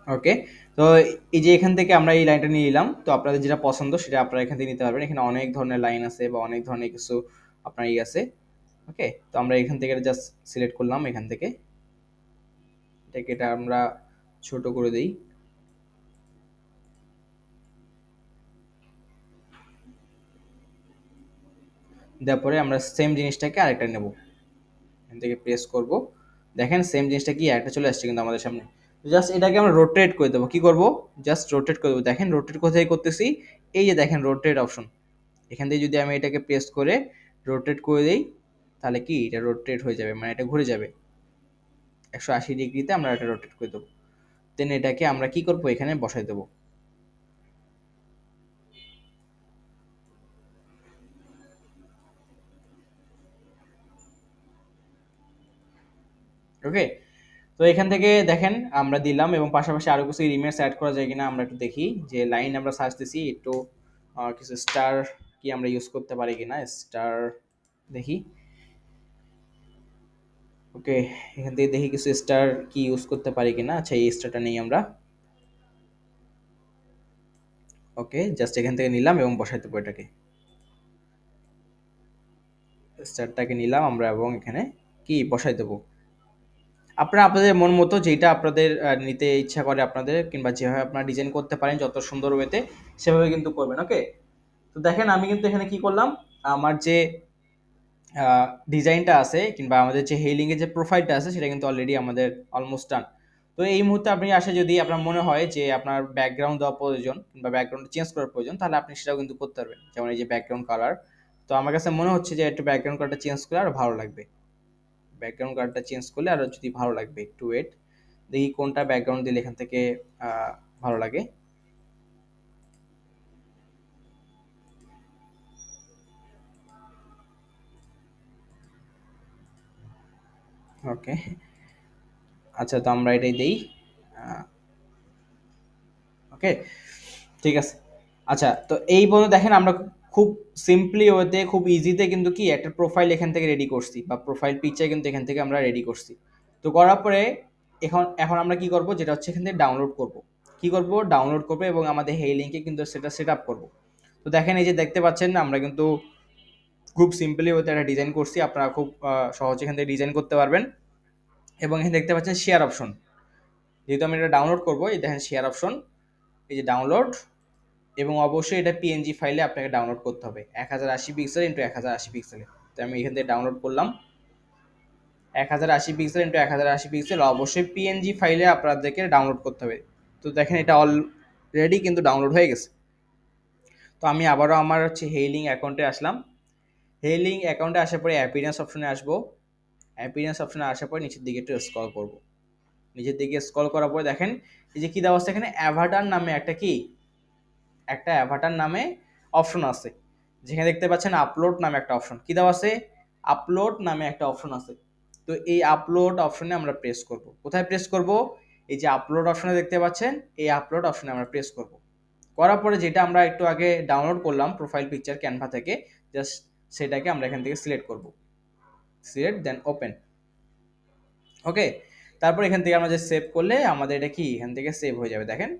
ওকে, তো এই যে এখান থেকে আমরা এই লাইনটা নিয়ে নিলাম। তো আপনাদের যেটা পছন্দ সেটা আপনারা এখান থেকে নিতে পারবেন। এখানে অনেক ধরনের লাইন আছে বা অনেক ধরনের কিছু আপনার ই আছে। ওকে, তো আমরা এখান থেকে জাস্ট সিলেক্ট করলাম। এখান থেকে এটাকে এটা আমরা ছোট করে দিই। দেওয়ার পরে আমরা সেম জিনিসটাকে আরেকটা নেব, এখান থেকে প্রেস করব। দেখেন সেম জিনিসটা কি একটা চলে আসছে কিন্তু আমাদের সামনে। জাস্ট এটাকে আমরা রোটেট করে দেবো। কি করব, জাস্ট রোটেট করে দেবো। দেখেন রোটেট কোথায় করতেছি, এই যে দেখেন রোটেট অপশন। এখান থেকে যদি আমি এটাকে প্রেস করে রোটেট করে দিই, তাহলে কি এটা রোটেট হয়ে যাবে, মানে এটা ঘুরে যাবে 180 ডিগ্রিতে। আমরা এটা রোটেট করে দেবো। দেন এটাকে আমরা কি করব, এখানে বসাই দেবো। ওকে, তো এখান থেকে দেখেন আমরা দিলাম এবং পাশাপাশি আরো কিছু এলিমেন্টস অ্যাড করা যায় কিনা আমরা একটু দেখি। যে লাইন আমরা সার্চ দিছি, একটু কিছু স্টার কি আমরা ইউজ করতে পারি কিনা, স্টার দেখি। ওকে, এখান থেকে দেখি কিছু স্টার কি ইউজ করতে পারি কিনা। আচ্ছা, এই স্টারটা নেই আমরা। ওকে, জাস্ট এখান থেকে নিলাম এবং বসাই দেবো এটাকে। স্টারটাকে নিলাম আমরা এবং এখানে কি বসাই দেবো। আপনারা আপনাদের মন মতো যেটা আপনাদের নিতে ইচ্ছা করে আপনাদের, কিংবা যেভাবে আপনারা ডিজাইন করতে পারেন যত সুন্দর ওয়েতে, সেভাবে কিন্তু করবেন। ওকে, তো দেখেন আমি কিন্তু এখানে কি করলাম, আমার যে ডিজাইনটা আছে কিংবা আমাদের যে হেইলিং এর যে প্রোফাইলটা আছে সেটা কিন্তু অলরেডি আমাদের অলমোস্ট ডান। তো এই মুহূর্তে আপনি আসে যদি আপনার মনে হয় যে আপনার ব্যাকগ্রাউন্ড দেওয়া প্রয়োজন কিংবা ব্যাকগ্রাউন্ড চেঞ্জ করার প্রয়োজন, তাহলে আপনি সেটাও কিন্তু করতে পারবেন। যেমন এই যে ব্যাকগ্রাউন্ড কালার, তো আমার কাছে মনে হচ্ছে যে একটু ব্যাকগ্রাউন্ড কালারটা চেঞ্জ করলে আরো ভালো লাগবে। ব্যাকগ্রাউন্ড কালারটা চেঞ্জ করলে আরো যদি ভালো লাগবে, একটু ওয়েট দেখি কোনটা ব্যাকগ্রাউন্ড দিলে এখান থেকে ভালো লাগে। ওকে, আচ্ছা, তো আমরা এটাই দেই। ওকে, ঠিক আছে। আচ্ছা, তো এই পর্যন্ত দেখেন আমরা খুব সিম্পলি ওয়েতে খুব ইজিতে কিন্তু কি একটা প্রোফাইল এখান থেকে রেডি করছি বা প্রোফাইল পিকচার কিন্তু এখান থেকে আমরা রেডি করছি। তো করার পরে এখন এখন আমরা কি করব, যেটা হচ্ছে এখান থেকে ডাউনলোড করব। কি করব, ডাউনলোড করব এবং আমাদের এই লিঙ্কে কিন্তু সেটা সেট আপ করবো। তো দেখেন এই যে দেখতে পাচ্ছেন না, আমরা কিন্তু খুব সিম্পলি ওয়েতে একটা ডিজাইন করছি। আপনারা খুব সহজে এখান থেকে ডিজাইন করতে পারবেন। এবং এখানে দেখতে পাচ্ছেন শেয়ার অপশন। যেহেতু আমি এটা ডাউনলোড করবো, এই দেখেন শেয়ার অপশন, এই যে ডাউনলোড। এবং অবশ্যই এটা পিএনজি ফাইলে আপনাকে ডাউনলোড করতে হবে 1080 পিক্সেল ইন্টু 1080 পিক্সেলে। তো আমি এখান থেকে ডাউনলোড করলাম 1080 পিক্সেল ইন্টু 1080 পিক্সেল, অবশ্যই পিএনজি ফাইলে আপনাদেরকে ডাউনলোড করতে হবে। তো দেখেন এটা অলরেডি কিন্তু ডাউনলোড হয়ে গেছে। তো আমি আবারও আমার হচ্ছে হেইলিং অ্যাকাউন্টে আসলাম। হেইলিং অ্যাকাউন্টে আসার পরে অ্যাপিয়ারেন্স অপশনে আসবো। অ্যাপিয়ারেন্স অপশনে আসার পরে নিচের দিকে একটু স্ক্রল করব। নিচের দিকে স্ক্রল করার পরে দেখেন এই যে কি দেওয়া আছে এখানে, অ্যাভাটার নামে একটা অ্যাভাটার নামে অপশন আছে। যেখানে দেখতে পাচ্ছেন আপলোড নামে একটা অপশন, কি দেওয়া আছে, আপলোড নামে একটা অপশন আছে। তো এই আপলোড অপশনে আমরা প্রেস করব। কোথায় প্রেস করব, এই যে আপলোড অপশনে দেখতে পাচ্ছেন, এই আপলোড অপশনে আমরা প্রেস করব। করার পরে যেটা আমরা একটু আগে ডাউনলোড করলাম প্রোফাইল পিকচার ক্যানভা থেকে, জাস্ট সেটাকে আমরা এখান থেকে সিলেক্ট করব। সিলেক্ট দেন ওপেন। ওকে, তারপর এখান থেকে আমরা যে সেভ করলে আমাদের এটা কি এখান থেকে সেভ হয়ে যাবে। দেখেন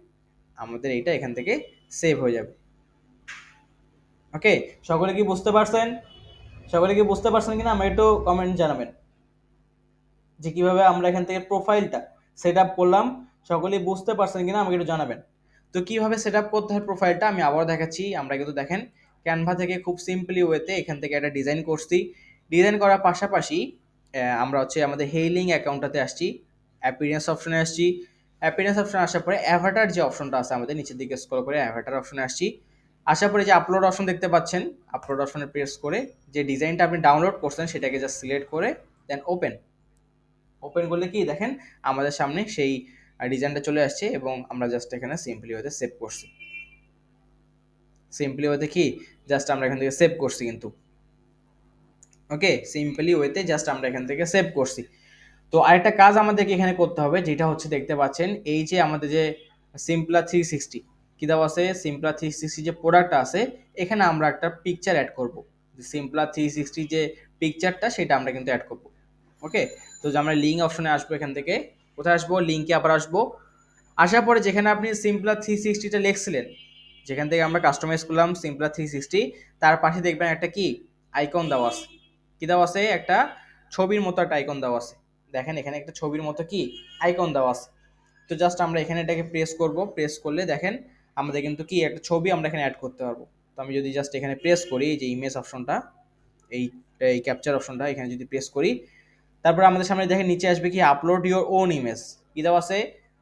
আমাদের এইটা এখান থেকে সেভ হয়ে যাবে। ওকে, সকলে কি বুঝতে পারছেন? সকলে কি বুঝতে পারছেন কিনা আমি একটু কমেন্ট জানাবেন যে কিভাবে আমরা এখান থেকে প্রোফাইলটা সেট আপ করলাম। সকলেই বুঝতে পারছেন কিনা আমাকে একটু জানাবেন। তো কিভাবে সেট আপ করতে হয় প্রোফাইলটা আমি আবার দেখাচ্ছি। আমরা কিন্তু দেখেন ক্যানভা থেকে খুব সিম্পলি ওয়েতে এখান থেকে একটা ডিজাইন করছি। ডিজাইন করার পাশাপাশি আমরা হচ্ছে আমাদের হেইলিং অ্যাকাউন্টটাতে আসছি, অ্যাপিয়ারেন্স অপশনে আসছি। অ্যাপিয়ারেন্স অপশনে আসার পরে অ্যাভাটার যে অপশনটা আছে আমাদের নিচের দিকে স্ক্রল করে অ্যাভাটার অপশনে আসছি। আসার পরে যে আপলোড অপশন দেখতে পাচ্ছেন, আপলোড অপশনে প্রেস করে যে ডিজাইনটা আপনি ডাউনলোড করছেন সেটাকে জাস্ট সিলেক্ট করে দেন ওপেন। ওপেন করলে কি দেখেন আমাদের সামনে সেই ডিজাইনটা চলে আসছে এবং আমরা জাস্ট এখানে সিম্পলি ওয়েতে সেভ করছি। সিম্পলি ওয়েতে কি জাস্ট আমরা এখান থেকে সেভ করছি কিন্তু। ওকে, সিম্পলি ওয়েতে জাস্ট আমরা এখান থেকে সেভ করছি। তো আরেকটা কাজ আমাদেরকে এখানে করতে হবে, যেটা হচ্ছে দেখতে পাচ্ছেন এই যে আমাদের যে সিম্পলা 360 কি দেওয়া আছে, সিম্পলা 360 যে প্রোডাক্টটা আছে এখানে আমরা একটা পিকচার অ্যাড করব। সিম্পলা 360 যে পিকচারটা সেটা আমরা কিন্তু অ্যাড করব। ওকে, তো যে আমরা লিঙ্ক অপশনে আসবো, এখান থেকে কোথায় আসবো, লিঙ্কে আবার আসবো। আসার পরে যেখানে আপনি সিম্পলা 360টা লিখছিলেন, যেখান থেকে আমরা কাস্টমাইজ করলাম সিম্পলা 360, তার পাশে দেখবেন একটা কি আইকন দেওয়া আছে। কি দেওয়া আছে, একটা ছবির মতো একটা আইকন দেওয়া আছে। দেখেন এখানে একটা ছবির মতো কি আইকন দেওয়া আছে। তো জাস্ট আমরা এখানে এটাকে প্রেস করব। প্রেস করলে দেখেন আমাদের কিন্তু কি একটা ছবি আমরা এখানে অ্যাড করতে পারবো। তো আমি যদি জাস্ট এখানে প্রেস করি এই যে ইমেজ অপশনটা, এই এই ক্যাপচার অপশনটা এখানে যদি প্রেস করি, তারপর আমাদের সামনে দেখেন নিচে আসবে কি আপলোড ইওর ওন ইমেজ। কি দেওয়া আছে,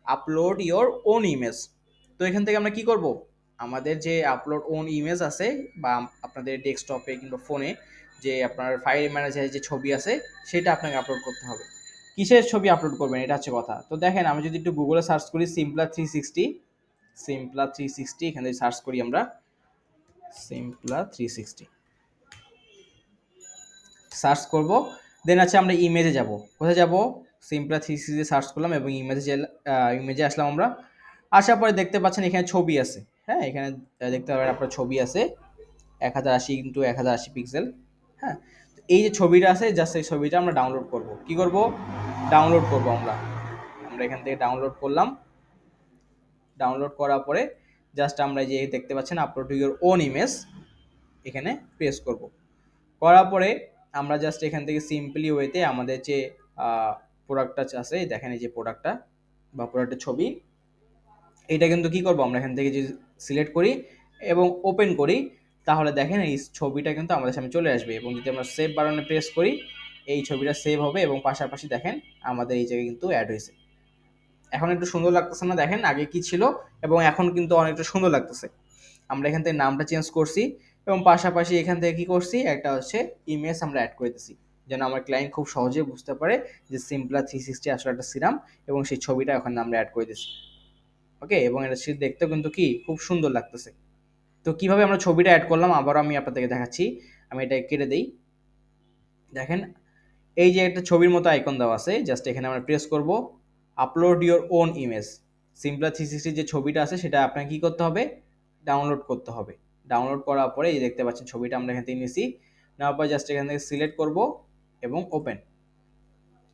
আপলোড ইওর ওন ইমেজ। তো এখান থেকে আমরা কি করব, আমাদের যে আপলোড ওন ইমেজ আছে বা আপনাদের ডেস্কটপে কিংবা ফোনে যে আপনার ফাইল ম্যানেজারে যে ছবি আছে সেটা আপনাকে আপলোড করতে হবে। কিসের ছবি আপলোড করবেন এটা হচ্ছে কথা। তো দেখেন আমি যদি একটু গুগলে সার্চ করি সিম্পলা 360, সিম্পলা 360 এখানে সার্চ করি আমরা সিম্পলা 360 সার্চ করব, দেন আছে আমরা ইমেজে যাব। কোথায় যাব, সিম্পলা 360 সার্চ করলাম এবং ইমেজে আসলাম আমরা। আসার পরে দেখতে পাচ্ছেন এখানে ছবি আছে। হ্যাঁ, এখানে দেখতে পাবেন আপনার ছবি আছে 1080x1080 পিক্সেল। হ্যাঁ, এই যে ছবিটা আছে জাস্ট এই ছবিটা আমরা ডাউনলোড করব। কি করব, ডাউনলোড করব আমরা। আমরা এখান থেকে ডাউনলোড করলাম। ডাউনলোড করার পরে জাস্ট আমরা যে দেখতে পাচ্ছেন upload to your own image এখানে প্রেস করব। করার পরে আমরা জাস্ট এখান থেকে সিম্পলি ওয়েতে আমাদের যে প্রোডাক্টটা আছে দেখেন এই যে প্রোডাক্টটা বা প্রোডাক্টের ছবি, এটা কিন্তু কি করব আমরা এখান থেকে যদি সিলেক্ট করি এবং ওপেন করি তাহলে দেখেন এই ছবিটা কিন্তু আমাদের সামনে চলে আসবে এবং যদি আমরা সেভ বাটনে প্রেস করি এই ছবিটা সেভ হবে এবং পাশাপাশি দেখেন আমাদের এই জায়গায় কিন্তু অ্যাড হয়েছে। এখন একটু সুন্দর লাগতেছে না, দেখেন আগে কি ছিল এবং এখন কিন্তু অনেকটা সুন্দর লাগতেছে। আমরা এখান থেকে নামটা চেঞ্জ করছি এবং পাশাপাশি এখান থেকে কি করছি একটা হচ্ছে ইমেজ আমরা অ্যাড করে দিছি, যেন আমার ক্লায়েন্ট খুব সহজে বুঝতে পারে যে সিম্পলা 360 আসলে একটা সিরাম এবং সেই ছবিটা ওখানে আমরা অ্যাড করে দিছি। ওকে, এবং এটা দেখতেও কিন্তু কি খুব সুন্দর লাগতেছে। তো কিভাবে আমরা ছবিটা অ্যাড করলাম আবারও আমি আপনাদেরকে দেখাচ্ছি। আমি এটা কেটে দেই। দেখেন এই যে একটা ছবির মতো আইকন দেওয়া আছে, জাস্ট এখানে আমরা প্রেস করব, আপলোড ইওর ওন ইমেজ। সিম্পলা 360 যে ছবিটা আছে সেটা আপনাকে কি করতে হবে, ডাউনলোড করতে হবে। ডাউনলোড করার পরে এই দেখতে পাচ্ছেন ছবিটা আমরা এখান থেকে নিয়েছি। নেওয়ার পর জাস্ট এখান থেকে সিলেক্ট করব এবং ওপেন,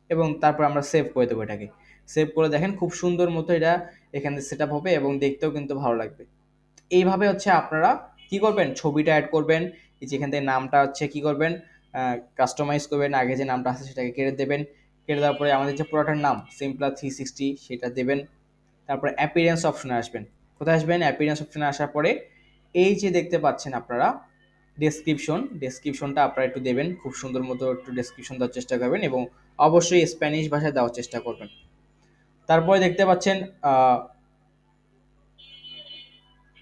এবং তারপর আমরা সেভ করে দেবো এটাকে। সেভ করে দেখেন খুব সুন্দর মতো এটা এখানে সেট আপ হবে এবং দেখতেও কিন্তু ভালো লাগবে। এইভাবে হচ্ছে আপনারা কি করবেন, ছবিটা অ্যাড করবেন। এই যেখান থেকে নামটা হচ্ছে কি করবেন, কাস্টমাইজ করবেন। আগে যে নামটা আছে সেটাকে কেটে দেবেন। কেটে দেওয়ার পরে আমাদের যে প্রোডাক্টের নাম সিম্পলা 360 সেটা দেবেন। তারপরে অ্যাপিয়ারেন্স অপশনে আসবেন। কোথায় আসবেন, অ্যাপিয়ারেন্স অপশনে আসার পরে এই যে দেখতে পাচ্ছেন আপনারা ডেসক্রিপশনটা আপনারা একটু দেবেন। খুব সুন্দর মতো একটু ডেসক্রিপশন দেওয়ার চেষ্টা করবেন এবং অবশ্যই স্প্যানিশ ভাষায় দেওয়ার চেষ্টা করবেন। তারপরে দেখতে পাচ্ছেন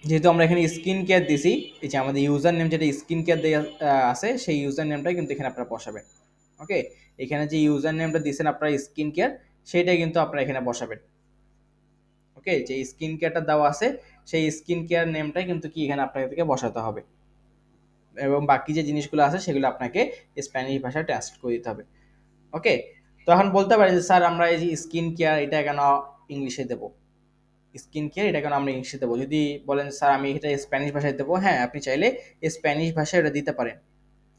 যেহেতু আমরা এখানে স্কিন কেয়ার দিছি, এই যে আমাদের ইউজার নেম যেটা স্কিন কেয়ার দেওয়া আছে সেই ইউজার নেমটাই কিন্তু এখানে আপনারা বসাবেন। ওকে, এখানে যে ইউজার নেমটা দিয়েছেন আপনারা স্কিন কেয়ার সেইটাই কিন্তু আপনারা এখানে বসাবেন। ওকে, যে স্কিন কেয়ারটা দেওয়া আছে সেই স্কিন কেয়ার নেমটাই কিন্তু কি এখানে আপনাদেরকে বসাতে হবে এবং বাকি যে জিনিসগুলো আছে সেগুলো আপনাকে স্প্যানিশ ভাষায় ট্রান্সলেট করে দিতে হবে। ওকে, তো এখন বলতে পারেন যে স্যার আমরা এই যে স্কিন কেয়ার এটা কেন ইংলিশে দেবো, স্কিন কেয়ার এটা কেন আমরা ইংলিশে দেবো, যদি বলেন স্যার আমি এটা স্প্যানিশ ভাষায় দেবো, হ্যাঁ আপনি চাইলে স্প্যানিশ ভাষায় এটা দিতে পারেন।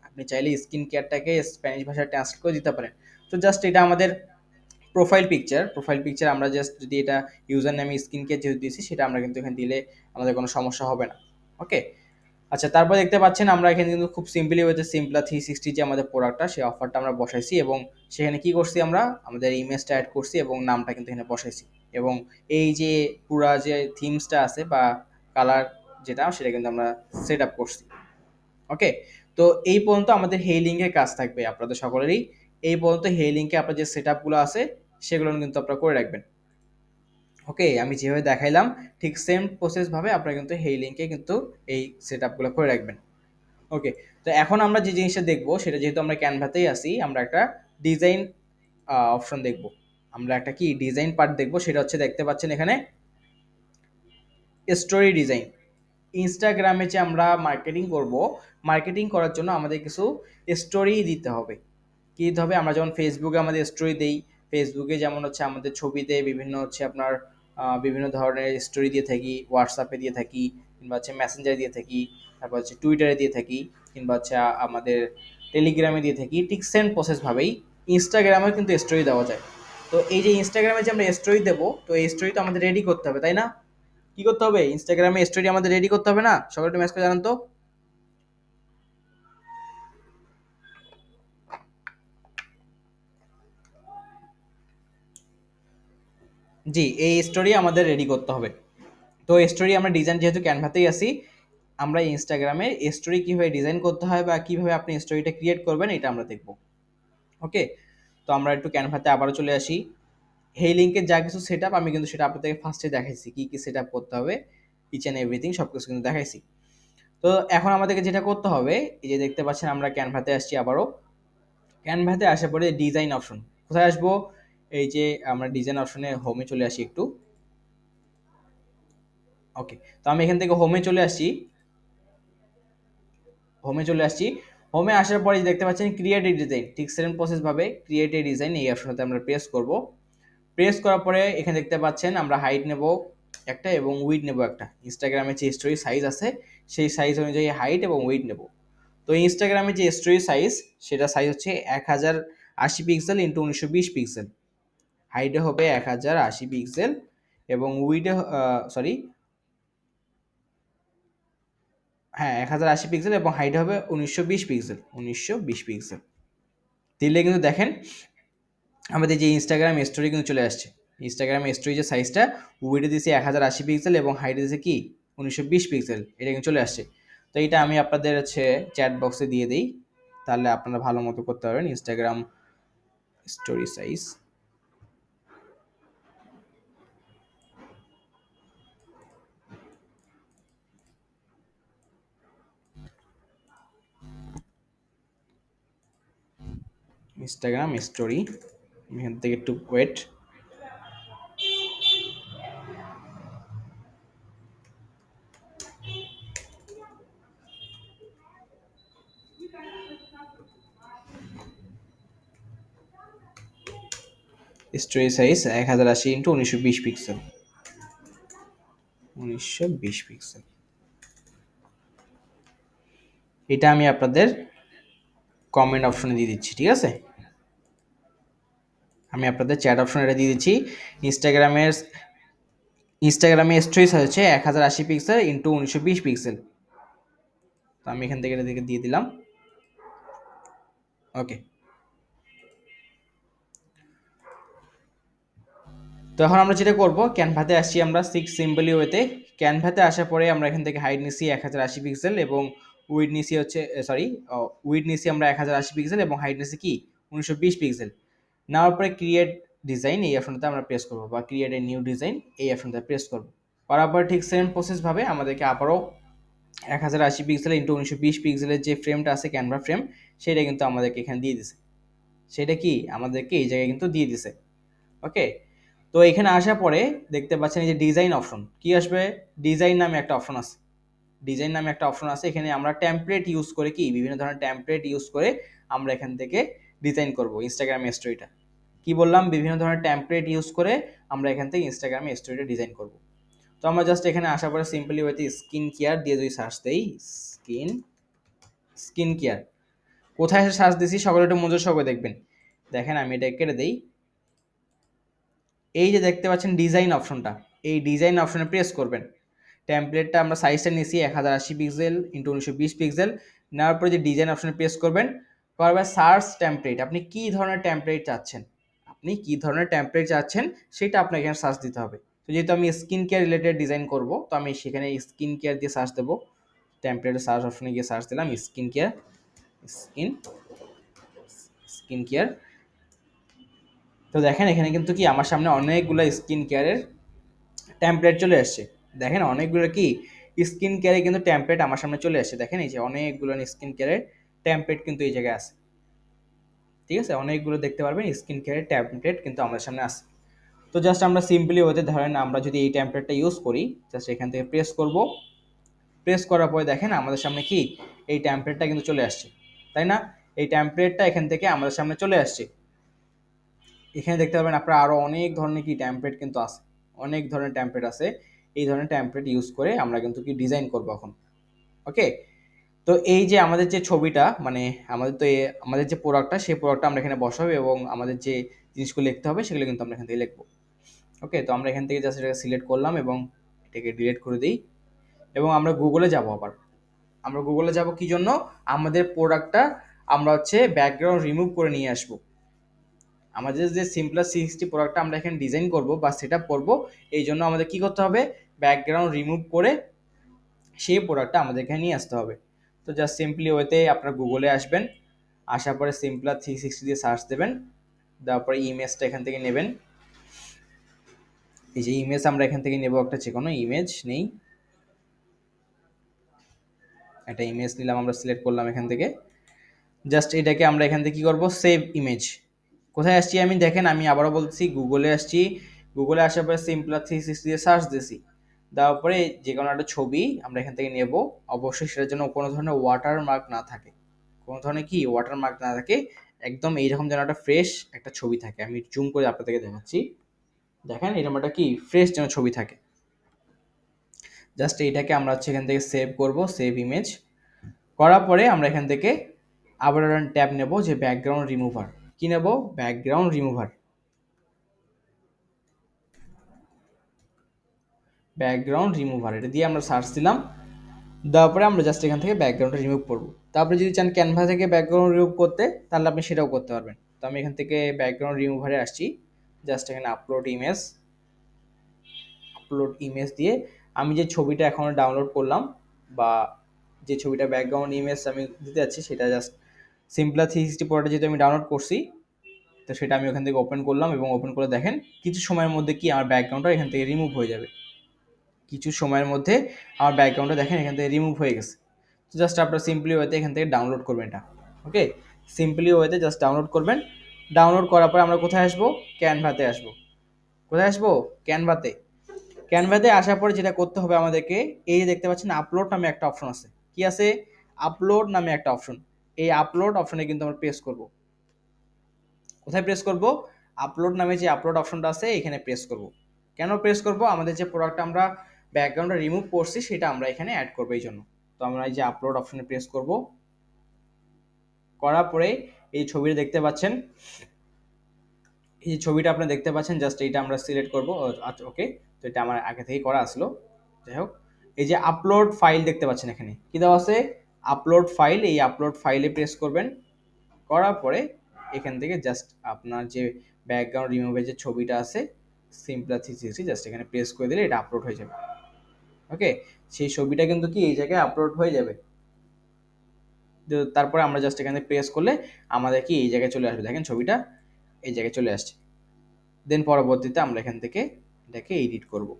আপনি চাইলে স্কিন কেয়ারটাকে স্প্যানিশ ভাষায় ট্রান্সলেট করে দিতে পারেন। তো জাস্ট এটা আমাদের প্রোফাইল পিকচার আমরা জাস্ট যদি এটা ইউজার নেমে স্কিন কেয়ার যেহেতু দিয়েছি সেটা আমরা কিন্তু এখানে দিলে আমাদের কোনো সমস্যা হবে না। ওকে, আচ্ছা, তারপর দেখতে পাচ্ছেন আমরা এখানে কিন্তু খুব সিম্পলি ওয়েতে সিম্পলা 360 যে আমাদের প্রোডাক্টটা সেই অফারটা আমরা বসাইছি, এবং সেখানে কি করছি আমরা আমাদের ইমেজটা অ্যাড করছি এবং নামটা কিন্তু এখানে বসাইছি, এবং এই যে পুরা যে থিমসটা আছে বা কালার যেটা সেটা কিন্তু আমরা সেট আপ করছি। ওকে, তো এই পর্যন্ত আমাদের হেইলিংয়ের কাজ থাকবে আপনাদের সকলেরই। এই পর্যন্ত হেইলিংকে আপনার যে সেট আপগুলো আছে সেগুলো কিন্তু আপনারা করে রাখবেন। ওকে, আমি যেভাবে দেখাইলাম ঠিক সেম প্রসেস ভাবে আপনারা কিন্তু হেইলিংকে কিন্তু এই সেট আপগুলো করে রাখবেন। ওকে, তো এখন আমরা যে জিনিসটা দেখবো সেটা যেহেতু আমরা ক্যানভাতেই আসি, আমরা একটা ডিজাইন অপশন দেখব। আমরা একটা কি ডিজাইন পার্ট দেখবো, সেটা হচ্ছে দেখতে পাচ্ছেন এখানে স্টোরি ডিজাইন। ইনস্টাগ্রামে যে আমরা মার্কেটিং করব, মার্কেটিং করার জন্য আমাদের কিছু স্টোরি দিতে হবে। কি দিতে হবে? আমরা যেমন ফেসবুকে আমাদের স্টোরি দেই, ফেসবুকে যেমন হচ্ছে আমাদের ছবিতে বিভিন্ন হচ্ছে আপনার বিভিন্ন ধরনের স্টোরি দিয়ে থাকি, হোয়াটসঅ্যাপে দিয়ে থাকি, কিংবা হচ্ছে মেসেঞ্জারে দিয়ে থাকি, তারপর হচ্ছে টুইটারে দিয়ে থাকি, কিংবা হচ্ছে আমাদের টেলিগ্রামে দিয়ে থাকি। ঠিক সেম প্রসেসভাবেই ইনস্টাগ্রামেও কিন্তু স্টোরি দেওয়া যায়। তো এই যে ইনস্টাগ্রামে যে আমরা স্টোরি দেবো, তো এই স্টোরি তো আমাদের রেডি করতে হবে, তাই না? কি করতে হবে? ইনস্টাগ্রামে স্টোরি আমাদের রেডি করতে হবে না? সকালে একটু ম্যাচ করে জানান তো। জি, এই স্টোরি আমাদের রেডি করতে হবে। তো স্টোরি আমরা ডিজাইন যেহেতু ক্যানভাতেই আসি, আমরা ইনস্টাগ্রামে স্টোরি কীভাবে ডিজাইন করতে হয় বা কীভাবে আপনি স্টোরিটা ক্রিয়েট করবেন এটা আমরা দেখব। ওকে, তো আমরা একটু ক্যানভাতে আবারও চলে আসি। হেই লিঙ্কের যা কিছু সেট আপ আমি কিন্তু সেটা আপনাদেরকে ফার্স্টে দেখাইছি, কী কী সেট আপ করতে হবে, ইচ অ্যান্ড এভরিথিং সব কিছু কিন্তু দেখাইছি। তো এখন আমাদেরকে যেটা করতে হবে, এই যে দেখতে পাচ্ছেন আমরা ক্যানভাতে আসছি আবারও। ক্যানভাতে আসার পরে ডিজাইন অপশন, কোথায় আসবো? এই যে আমরা ডিজাইন অপশনে হোমে চলে আসি একটু। ওকে, তো আমি এখান থেকে হোমে চলে আসছি। হোমে চলে আসছি। হোমে আসার পরে দেখতে পাচ্ছেন ক্রিয়েট এ ডিজাইন, ঠিক সেম প্রসেস ভাবে ক্রিয়েট এ ডিজাইন এই অপশনটাতে আমরা প্রেস করব। প্রেস করার পরে এখানে দেখতে পাচ্ছেন আমরা হাইট নেব একটা এবং উইড নেব একটা। ইনস্টাগ্রামে যে স্টোরি সাইজ আছে সেই সাইজ অনুযায়ী হাইট এবং উইড নেব। তো ইনস্টাগ্রামে যে স্টোরি সাইজ, সেটা সাইজ হচ্ছে 1080 পিক্সেল ইন্টু 1920 পিক্সেল। হাইটে হবে 1080 পিক্সেল এবং উইডে সরি, হ্যাঁ 1080 পিক্সেল এবং হাইট হবে 1920 পিক্সেল, 1920 পিক্সেল দিলে কিন্তু দেখেন আমাদের যে ইনস্টাগ্রাম স্টোরি কিন্তু চলে আসছে। ইনস্টাগ্রাম স্টোরি যে সাইজটা, উইডে দিয়েছি 1080 পিক্সেল এবং হাইটে দিয়েছে কি 1920 পিক্সেল, এটা কিন্তু চলে আসছে। তো এটা আমি আপনাদের হচ্ছে চ্যাট বক্সে দিয়ে দিই, তাহলে আপনারা ভালো মতো করতে পারবেন। Instagram story size, Instagram story, এখান থেকে একটু wait. Story size 1080 into 1920 pixel, 1920 pixel. এটা আমি আপনাদের কমেন্ট অপশনে দিয়ে দিচ্ছি, ঠিক আছে? আমি আপনাদের চ্যাট অপশন এটা দিয়ে দিচ্ছি। ইনস্টাগ্রামের ইনস্টাগ্রামে স্টোরি সাইজ হচ্ছে 1080 পিক্সেল ইন্টু 1920 পিক্সেল। তো আমি এখান থেকে এটা দিয়ে দিলাম। ওকে, তো এখন আমরা যেটা করব, ক্যানভাতে আসছি আমরা সিক্স সিম্পলি ওয়েতে। ক্যানভাতে আসার পরে আমরা এখান থেকে হাইট নিছি 1080 পিক্সেল এবং উইড নিছি হচ্ছে সরি, উইড নিছি আমরা 1080 পিক্সেল এবং হাইট নিছি কি 1920 পিক্সেল। নেওয়ার পরে ক্রিয়েট ডিজাইন এই অপশনটাতে আমরা প্রেস করব, বা ক্রিয়েট এ নিউ ডিজাইন এই অপশনটাতে প্রেস করব। করার পর ঠিক সেম প্রসেসভাবে আমাদেরকে আবারও 1080 পিক্সেল ইন্টু 1920 পিক্সেলের যে ফ্রেমটা আছে ক্যানভা ফ্রেম, সেটা কিন্তু আমাদেরকে এখানে দিয়ে দিছে। সেটা কি আমাদেরকে এই জায়গায় কিন্তু দিয়ে দিছে। ওকে, তো এখানে আসার পরে দেখতে পাচ্ছেন এই যে ডিজাইন অপশন কি আসবে, ডিজাইন নামে একটা অপশন আছে। ডিজাইন নামে একটা অপশন আছে, এখানে আমরা টেমপ্লেট ইউজ করে কি বিভিন্ন ধরনের টেমপ্লেট ইউজ করে আমরা এখান থেকে ডিজাইন করব ইনস্টাগ্রাম স্টোরিটা। কি বললাম? বিভিন্ন ধরনের টেমপ্লেট ইউজ করে আমরা এখান থেকে ইনস্টাগ্রামে স্টোরিটা ডিজাইন করব। তো আমরা জাস্ট এখানে আসার পরে সিম্পলি ওয়েতে স্কিন কেয়ার দিয়ে যদি সার্চ দেই, স্কিন স্কিন কেয়ার, কোথায় এসে সার্চ দিছি সকলে একটু মনোযোগ সহকারে দেখবেন। দেখেন আমি এটা কেটে দেই। এই যে দেখতে পাচ্ছেন ডিজাইন অপশনটা, এই ডিজাইন অপশনে প্রেস করবেন। টেমপ্লেটটা আমরা সাইজটা নিয়েছি 1080 পিক্সেল ইন্টু 1920 পিক্সেল। নেওয়ার পরে যে ডিজাইন অপশনে প্রেস করবেন, করার পর সার্চ টেমপ্লেট, আপনি কি ধরনের টেমপ্লেট চাচ্ছেন, সেটা আপনাকে এখানে সার্চ দিতে হবে। তো যেহেতু আমি স্কিন কেয়ার রিলেটেড ডিজাইন করব, তো আমি সেখানে স্কিন কেয়ার দিয়ে সার্চ দেবো। টেমপ্লেটের সার্চ অপশনে গিয়ে সার্চ দিলাম স্কিন কেয়ার, স্কিন কেয়ার। তো দেখেন এখানে কিন্তু কি আমার সামনে অনেকগুলো স্কিন কেয়ারের টেমপ্লেট চলে আসছে। দেখেন অনেকগুলো কি স্কিন কেয়ারে কিন্তু টেমপ্লেট আমার সামনে চলে আসছে। দেখেন এই যে অনেকগুলো স্কিন কেয়ারের টেমপ্লেট কিন্তু এই জায়গায় আছে। ঠিক আছে, অনেকগুলো দেখতে পারবেন স্কিন কেয়ারের টেমপ্লেট কিন্তু আমাদের সামনে আছে। তো জাস্ট আমরা সিম্পলি ওতে ধরেন আমরা যদি এই টেমপ্লেটটা ইউজ করি, জাস্ট এখান থেকে প্রেস করব। প্রেস করার পরে দেখেন আমাদের সামনে কি এই টেমপ্লেটটা কিন্তু চলে আসছে, তাই না? এই টেমপ্লেটটা এখান থেকে আমাদের সামনে চলে আসছে। এখানে দেখতে পাবেন আপনারা আরও অনেক ধরনের কি টেমপ্লেট কিন্তু আছে, অনেক ধরনের টেমপ্লেট আছে। এই ধরনের টেমপ্লেট ইউজ করে আমরা কিন্তু কি ডিজাইন করবো এখন। ওকে, তো এই যে আমাদের যে ছবিটা মানে আমাদের যে প্রোডাক্টটা, সেই প্রোডাক্টটা আমরা এখানে বসাবো এবং আমাদের যে জিনিসগুলো লিখতে হবে সেগুলো কিন্তু আমরা এখান থেকে লিখবো। ওকে, তো আমরা এখান থেকে জাস্ট এটাকে সিলেক্ট করলাম এবং এটাকে ডিলিট করে দিই এবং আমরা গুগলে যাব। আবার আমরা গুগলে যাব কি জন্য, আমাদের প্রোডাক্টটা আমরা হচ্ছে ব্যাকগ্রাউন্ড রিমুভ করে নিয়ে আসবো। আমাদের যে সিম্পলার 360 প্রোডাক্টটা আমরা এখানে ডিজাইন করব বা সেট আপ করবো, এই জন্য আমাদের কি করতে হবে, ব্যাকগ্রাউন্ড রিমুভ করে সেই প্রোডাক্টটা আমাদের এখানে নিয়ে আসতে হবে। তো জাস্ট সিম্পলি ওইতে আপনার গুগলে আসবেন, আসার পরে সিম্পলার 360 দিয়ে সার্চ দেবেন, দেওয়ার পরে ইমেজটা এখান থেকে নেবেন। এই যে ইমেজ আমরা এখান থেকে নেব, একটা যে কোনো ইমেজ নেই, একটা ইমেজ নিলাম, আমরা সিলেক্ট করলাম এখান থেকে। জাস্ট এটাকে আমরা এখান থেকে কী করবো, সেভ ইমেজ। কোথায় আসছি আমি, দেখেন আমি আবারও বলছি গুগলে আসছি। গুগলে আসার পরে সিম্পলার 360 দিয়ে সার্চ দিয়েছি, দেওয়ার পরে যে কোনো একটা ছবি আমরা এখান থেকে নেব। অবশ্যই সেটার জন্য কোনো ধরনের ওয়াটারমার্ক না থাকে, কোনো ধরনের কি ওয়াটারমার্ক না থাকে, একদম এইরকম যেন একটা ফ্রেশ একটা ছবি থাকে। আমি জুম করে আপনাদেরকে দেখাচ্ছি, দেখেন এরকম একটা কি ফ্রেশ যেন ছবি থাকে। জাস্ট এইটাকে আমরা হচ্ছে এখান থেকে সেভ করব, সেভ ইমেজ করার পরে আমরা এখান থেকে আবার ট্যাব নেব যে ব্যাকগ্রাউন্ড রিমুভার। কি নেব, ব্যাকগ্রাউন্ড রিমুভার। ব্যাকগ্রাউন্ড রিমুভার এটা দিয়ে আমরা সার্চ দিলাম, দেওয়ার পরে আমরা জাস্ট এখান থেকে ব্যাকগ্রাউন্ডটা রিমুভ করব। তারপরে যদি চান ক্যানভা থেকে ব্যাকগ্রাউন্ড রিমুভ করতে, তাহলে আপনি সেটাও করতে পারবেন। তো আমি এখান থেকে ব্যাকগ্রাউন্ড রিমুভারে আসছি, জাস্ট এখানে আপলোড ইমেজ দিয়ে আমি যে ছবিটা এখন ডাউনলোড করলাম বা যে ছবিটা ব্যাকগ্রাউন্ড ইমেজ আমি দিতে যাচ্ছি, সেটা জাস্ট সিম্পলার 360 প্রোডাক্টটা যেহেতু আমি ডাউনলোড করছি, তো সেটা আমি ওখান থেকে ওপেন করলাম এবং ওপেন করে দেখেন কিছু সময়ের মধ্যে কি আমার ব্যাকগ্রাউন্ডটা এখান থেকে রিমুভ হয়ে যাবে। কিছু সময়ের মধ্যে আমার ব্যাকগ্রাউন্ডটা দেখেন এখান থেকে রিমুভ হয়ে গেছে। তো জাস্ট আপনারা সিম্পলি ওয়েতে এখান থেকে ডাউনলোড করবেন এটা। ওকে, সিম্পলি ওয়েতে জাস্ট ডাউনলোড করবেন। ডাউনলোড করার পর আমরা কোথায় আসবো, ক্যানভাতে আসবো। কোথায় আসবো, ক্যানভাতে। ক্যানভাতে আসার পরে যেটা করতে হবে আমাদেরকে, এই যে দেখতে পাচ্ছেন আপলোড নামে একটা অপশন আছে। কি আছে, আপলোড নামে একটা অপশন। এই আপলোড অপশনে কিন্তু আমরা প্রেস করব। কোথায় প্রেস করব, আপলোড নামে যে আপলোড অপশনটা আছে এখানে প্রেস করব। কেন প্রেস করব, আমাদের যে প্রোডাক্টটা আমরা ব্যাকগ্রাউন্ডে রিমুভ করছি সেটা আমরা এখানে অ্যাড করবো এই জন্য। তো আমরা এই যে আপলোড অপশনে প্রেস করব, করার পরে এই ছবিটা দেখতে পাচ্ছেন, এই ছবিটা আপনি দেখতে পাচ্ছেন, জাস্ট এইটা আমরা সিলেক্ট করব। আচ্ছা ওকে, তো এটা আমার আগে থেকেই করা আসলো। যাই হোক, এই যে আপলোড ফাইল দেখতে পাচ্ছেন, এখানে কি দেওয়া আছে, আপলোড ফাইল। এই আপলোড ফাইলে প্রেস করবেন, করার পরে এখান থেকে জাস্ট আপনার যে ব্যাকগ্রাউন্ড রিমুভের যে ছবিটা আছে সিম্পলার 360, জাস্ট এখানে প্রেস করে দিলে এটা আপলোড হয়ে যাবে। ওকে, সেই ছবিটা কিন্তু কি এই জায়গায় আপলোড হয়ে যাবে। তারপরে আমরা জাস্ট এখানে প্রেস করলে আমাদের কি এই জায়গায় চলে আসবে, দেখেন ছবিটা এই জায়গায় চলে আসছে। দেন পরবর্তীতে আমরা এখান থেকে এটাকে এডিট করব,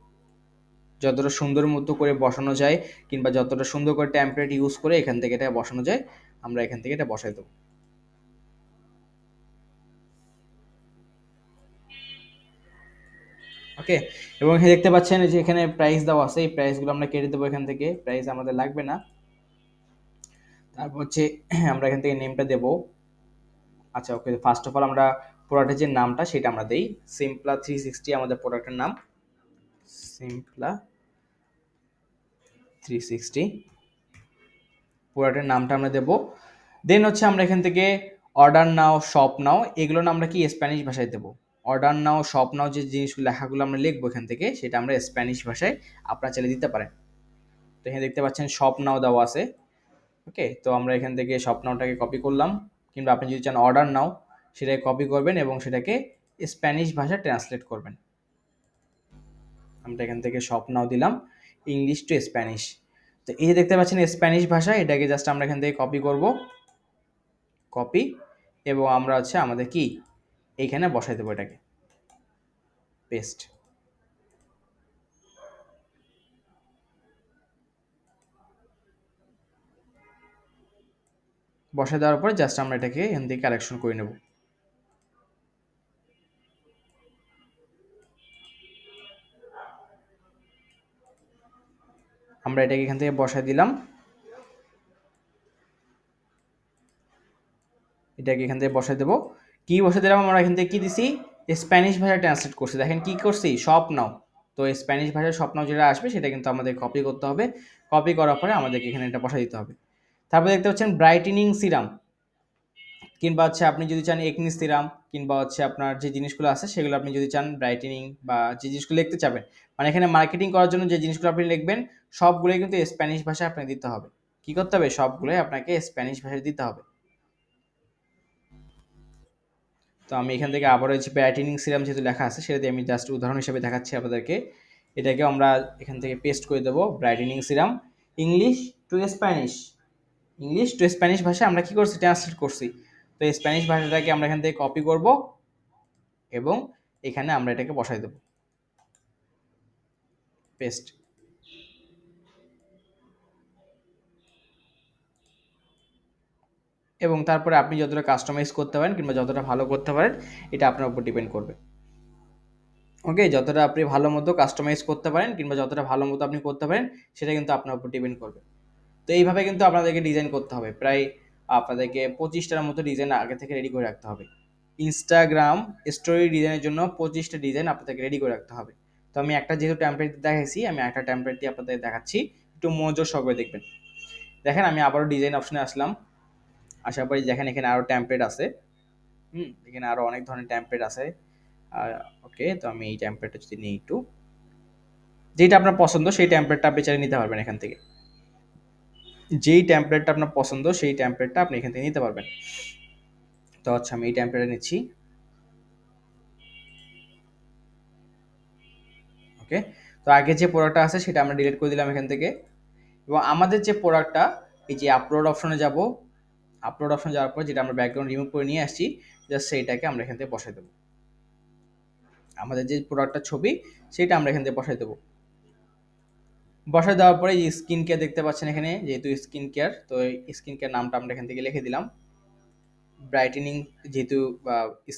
যতটা সুন্দর মতো করে বসানো যায় কিংবা যতটা সুন্দর করে টেমপ্লেট ইউজ করে এখান থেকে এটা বসানো যায়, আমরা এখান থেকে এটা বসাই দেবো। ওকে, এবং এখানে দেখতে পাচ্ছেন যে এখানে প্রাইস দেওয়া আছে, এই প্রাইসগুলো আমরা কেটে দেবো এখান থেকে, প্রাইস আমাদের লাগবে না। তারপর হচ্ছে আমরা এখান থেকে নেমটা দেব। আচ্ছা ওকে, ফার্স্ট অফ অল আমরা প্রোডাক্টের যে নামটা সেটা আমরা দেই, সিম্পলা 360 আমাদের প্রোডাক্টের নাম, সিম্পলা 360 প্রোডাক্টের নামটা আমরা দেব। দেন হচ্ছে আমরা এখান থেকে অর্ডার নাও, শপ নাও, এগুলো না আমরা কি স্প্যানিশ ভাষায় দেবো। অর্ডার নাও, শপ নাও যে জিনিসগুলো লেখাগুলো আমরা লিখবো এখান থেকে, সেটা আমরা স্প্যানিশ ভাষায় আপনারা চাইলে দিতে পারেন। এখানে দেখতে পাচ্ছেন শপ নাও দেওয়া আছে। ওকে, তো আমরা এখান থেকে শপ নাওটাকে কপি করলাম, কিংবা আপনি যদি চান অর্ডার নাও সেটাকে কপি করবেন এবং সেটাকে স্প্যানিশ ভাষায় ট্রান্সলেট করবেন। আমরা এখান থেকে শপ নাও দিলাম ইংলিশ টু স্প্যানিশ। তো এই যে দেখতে পাচ্ছেন স্প্যানিশ ভাষা, এটাকে জাস্ট আমরা এখান থেকে কপি করব, কপি, এবং আমরা হচ্ছে আমাদের কি এইখানে বসাই দেবো, এটাকে পেস্ট। বসায় দেওয়ার পরে জাস্ট আমরা এটাকে এখান থেকে কালেকশন করে নেব। আমরা এটাকে এখান থেকে বসায় দিলাম, এটাকে এখান থেকে বসায় দেবো। কি বসে দিলাম আমরা এখান থেকে কি দিছি, স্প্যানিশ ভাষায় ট্রান্সলেট করছি। দেখেন কি করছি, শপ নাও। তো স্প্যানিশ ভাষায় শপ নাও যেটা আসবে সেটা কিন্তু আমাদের কপি করতে হবে। কপি করার পরে আমাদেরকে এখানে এটা বসাই দিতে হবে। তারপরে দেখতে পাচ্ছেন ব্রাইটেনিং সিরাম, কিংবা হচ্ছে আপনি যদি চান একনি সিরাম, কিংবা হচ্ছে আপনার যে জিনিসগুলো আছে সেগুলো আপনি যদি চান ব্রাইটেনিং বা যে জিনিসগুলো লিখতে চাবেন, মানে এখানে মার্কেটিং করার জন্য যে জিনিসগুলো আপনি লিখবেন সবগুলোই কিন্তু স্প্যানিশ ভাষায় আপনাকে দিতে হবে। কি করতে হবে, সবগুলোই আপনাকে স্প্যানিশ ভাষায় দিতে হবে। তো আমি এখান থেকে আবার হচ্ছে ব্রাইটেনিং সিরাম যেহেতু লেখা আছে সেটাতে আমি জাস্ট উদাহরণ হিসেবে দেখাচ্ছি আপনাদেরকে। এটাকে আমরা এখান থেকে পেস্ট করে দেবো, brightening serum English to Spanish. English to Spanish ভাষায় আমরা কি করছি, ট্রান্সলেট করছি। তো স্প্যানিশ ভাষাটাকে আমরা এখান থেকে কপি করব এবং এখানে আমরা এটাকে বসাই দেব, পেস্ট। এবং তারপরে আপনি যতটা কাস্টমাইজ করতে পারেন কিংবা যতটা ভালো করতে পারেন এটা আপনার উপর ডিপেন্ড করবে। ওকে, যতটা আপনি ভালো মতো কাস্টমাইজ করতে পারেন কিংবা যতটা ভালো মতো আপনি করতে পারেন সেটা কিন্তু আপনার উপর ডিপেন্ড করবে। তো এইভাবে কিন্তু আপনাদেরকে ডিজাইন করতে হবে, প্রায় আপনাদেরকে 25টার মতো ডিজাইন আগে থেকে রেডি করে রাখতে হবে। ইনস্টাগ্রাম স্টোরি ডিজাইনের জন্য 25টা ডিজাইন আপনাদেরকে রেডি করে রাখতে হবে। তো আমি একটা যেহেতু টেমপ্লেট দেখাইছি, আমি একটা টেমপ্লেট দিয়ে আপনাদের দেখাচ্ছি, একটু মনোযোগ সহকারে দেখবেন। দেখেন আমি আবারও ডিজাইন অপশনে আসলাম, আশা করি দেখেন এখানে আরও টেমপ্লেট আছে। এখানে আরও অনেক ধরনের টেমপ্লেট আছে। ওকে, তো আমি এই টেমপ্লেটটা যদি নিই একটু, যেটা আপনার পছন্দ সেই টেমপ্লেটটা আপনি চাইলে নিতে পারবেন এখান থেকে। যেই টেমপ্লেটটা আপনার পছন্দ সেই টেমপ্লেটটা আপনি এখান থেকে নিতে পারবেন। তো আচ্ছা আমি এই টেমপ্লেটটা নিচ্ছি। ওকে, তো আগে যে প্রোডাক্টটা আছে সেটা আমরা ডিলিট করে দিলাম এখান থেকে, এবং আমাদের যে প্রোডাক্টটা, এই যে আপলোড অপশনে যাব, আপলোড অপশনে যাওয়ার পর যেটা আমরা ব্যাকগ্রাউন্ড রিমুভ করে নিয়ে আসছি, জাস্ট সেইটাকে আমরা এখান থেকে বসাই দেবো। আমাদের যে প্রোডাক্টটার ছবি সেটা আমরা এখান থেকে বসাই দেবো। বসায় দেওয়ার পরে এই স্কিন কেয়ার দেখতে পাচ্ছেন এখানে, যেহেতু স্কিন কেয়ার, তো এই স্কিন কেয়ার নামটা আমরা এখান থেকে লিখে দিলাম। ব্রাইটেনিং যেহেতু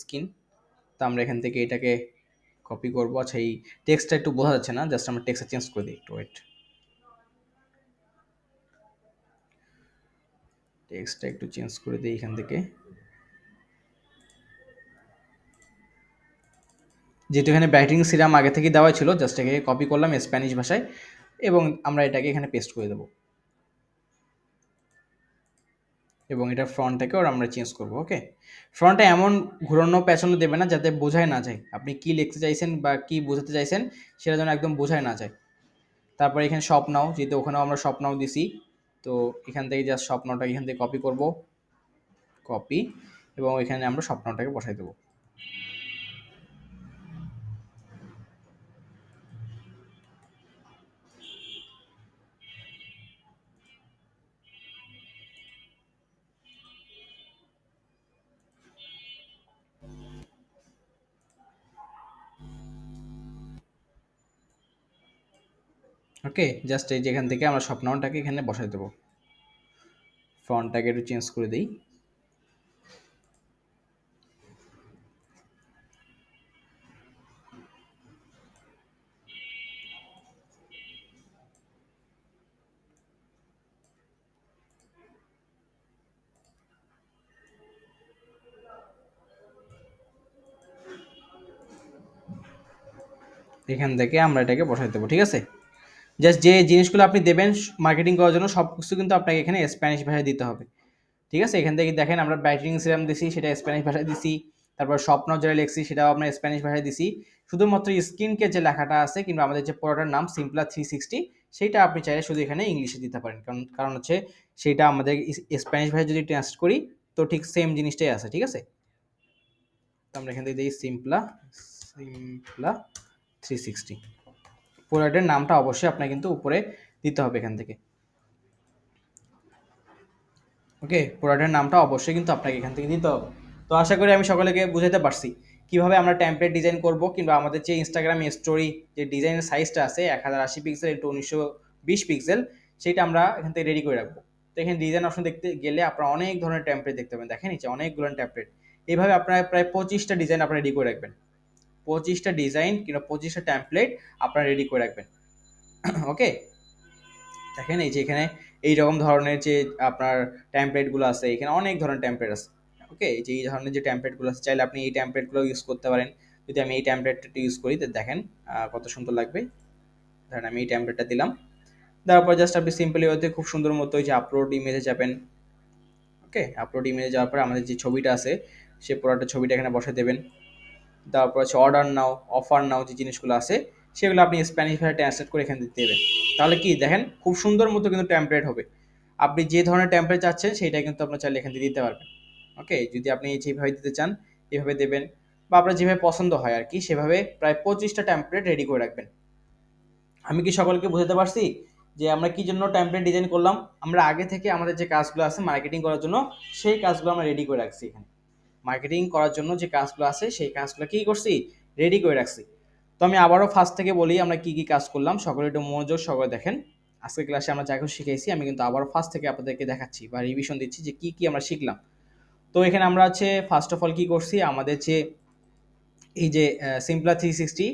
স্কিন, তো আমরা এখান থেকে এটাকে কপি করবো। আচ্ছা এই টেক্সটটা একটু বোঝা যাচ্ছে না, জাস্ট আমরা টেক্সটটা চেঞ্জ করে দিই, একটু ওয়েট। টেক্সটটা একটু চেঞ্জ করে দিই এখান থেকে, যেহেতু এখানে ব্রাইটেনিং সিরাম আগে থেকে দেওয়া ছিল, জাস্ট এটাকে কপি করলাম স্প্যানিশ ভাষায় এবং আমরা এটাকে এখানে পেস্ট করে দেবো, এবং এটা ফ্রন্টটাকেও আমরা চেঞ্জ করবো। ওকে, ফ্রন্টটা এমন ঘুরানো পেছানো দেবে না যাতে বোঝাই না যায় আপনি কি লিখতে চাইছেন বা কি বোঝাতে চাইছেন, সেটা যেন একদম বোঝাই না যায়। তারপরে এখানে শপ নাও, যেহেতু ওখানেও আমরা শপ নাও দিছি, তো এখান থেকে জাস্ট শপ নাওটা এখান থেকে কপি করব, কপি, এবং এখানে আমরা শপ নাওটাকে বসাই দেবো। ওকে, জাস্ট এই যেখান থেকে আমরা শপ নাওটাকে এখানে বসাই দেবো, ফন্টটাকে একটু চেঞ্জ করে দিই। এখান থেকে আমরা এটাকে বসাই দেবো, ঠিক আছে। জাস্ট যে জিনিসগুলো আপনি দেবেন মার্কেটিং করার জন্য সব কিছু কিন্তু আপনাকে এখানে স্প্যানিশ ভাষায় দিতে হবে, ঠিক আছে। এখান থেকে দেখেন আমরা ব্রাইটেনিং সিরাম দিছি, সেটা স্প্যানিশ ভাষায় দিছি। তারপর স্বপ্ন যেটা লিখছি সেটাও আপনার স্প্যানিশ ভাষায় দিছি। শুধুমাত্র স্কিন কেয়ার যে লেখাটা আছে কিংবা আমাদের যে প্রোডাক্টের নাম সিম্পলা 360, সেইটা আপনি চাইলে শুধু এখানে ইংলিশে দিতে পারেন, কারণ কারণ হচ্ছে সেইটা আমাদের স্প্যানিশ ভাষায় যদি ট্রান্সলেট করি তো ঠিক সেম জিনিসটাই আছে, ঠিক আছে। তো আমরা এখান থেকে দিই সিম্পলা, সিম্পলা 360। প্রোডাক্টের নামটা অবশ্যই আপনার কিন্তু উপরে দিতে হবে এখান থেকে। ওকে, প্রোডাক্টের নামটা অবশ্যই কিন্তু আপনাকে এখান থেকে দিতে হবে। তো আশা করি আমি সকলকে বুঝাতে পারছি কিভাবে আমরা টেমপ্লেট ডিজাইন করব, কিংবা আমাদের যে ইনস্টাগ্রাম স্টোরি যে ডিজাইনের সাইজটা আছে 1080 পিক্সেল ইন্টু 1920 পিক্সেল, সেটা আমরা এখান থেকে রেডি করে রাখবো। তো এখানে ডিজাইন অপশন দেখতে গেলে আপনারা অনেক ধরনের টেমপ্লেট দেখতে পাবেন, দেখেন নিচে অনেকগুলো টেমপ্লেট। এইভাবে আপনারা প্রায় 25টা ডিজাইন আপনারা রেডি করে রাখবেন, 25টা ডিজাইন কিংবা 25টা টেমপ্লেট আপনারা রেডি করে রাখবেন। ওকে, দেখেন এই যে এখানে এইরকম ধরনের যে আপনার টেমপ্লেটগুলো আছে, এখানে অনেক ধরনের টেমপ্লেট আছে। ওকে, এই যে এই ধরনের যে টেমপ্লেটগুলো আছে, চাইলে আপনি এই টেমপ্লেটগুলো ইউজ করতে পারেন। যদি আমি এই টেমপ্লেটটা ইউজ করি তো দেখেন কত সুন্দর লাগবে। ধরেন আমি এই টেমপ্লেটটা দিলাম, দেওয়ার পর জাস্ট আপনি সিম্পলি ওতে খুব সুন্দর মতো ওই যে আপলোড ইমেজে যাবেন। ওকে, আপলোড ইমেজে যাওয়ার পরে আমাদের যে ছবিটা আছে সেই পুরোটা ছবিটা এখানে বসে দেবেন। তারপর হচ্ছে অর্ডার নাও, অফার নাও, যে জিনিসগুলো আছে সেগুলো আপনি স্প্যানিশ ভাষায় ট্রান্সলেট করে এখানে দিতে দেবেন। তাহলে কি দেখেন খুব সুন্দর মতো কিন্তু টেমপ্লেট হবে। আপনি যে ধরনের টেমপ্লেট চাচ্ছেন সেটা কিন্তু আপনার চাইলে এখান থেকে দিতে পারবেন। ওকে, যদি আপনি যেভাবে দিতে চান এভাবে দেবেন, বা আপনার যেভাবে পছন্দ হয় আর কি সেভাবে প্রায় 25টা টেমপ্লেট রেডি করে রাখবেন। আমি কি সকলকে বুঝাতে পারছি যে আমরা কি জন্য টেমপ্লেট ডিজাইন করলাম? আমরা আগে থেকে আমাদের যে কাজগুলো আছে মার্কেটিং করার জন্য সেই কাজগুলো আমরা রেডি করে রাখছি এখানে। মার্কেটিং করার জন্য যে কাজগুলো আছে সেই কাজগুলো কি করছি, রেডি করে রাখছি। তো আমি আবারও ফার্স্ট থেকে বলি আমরা কি কি কাজ করলাম, সকলে একটু মনোযোগ সহকারে দেখেন। আজকের ক্লাসে আমরা যা কিছু শিখেছি আমি কিন্তু আবারও ফার্স্ট থেকে আপনাদেরকে দেখাচ্ছি বা রিভিশন দিচ্ছি যে কি কি আমরা শিখলাম। তো এখানে আমরা হচ্ছে ফার্স্ট অফ অল কি করছি, আমাদের যে এই যে সিম্পলা 360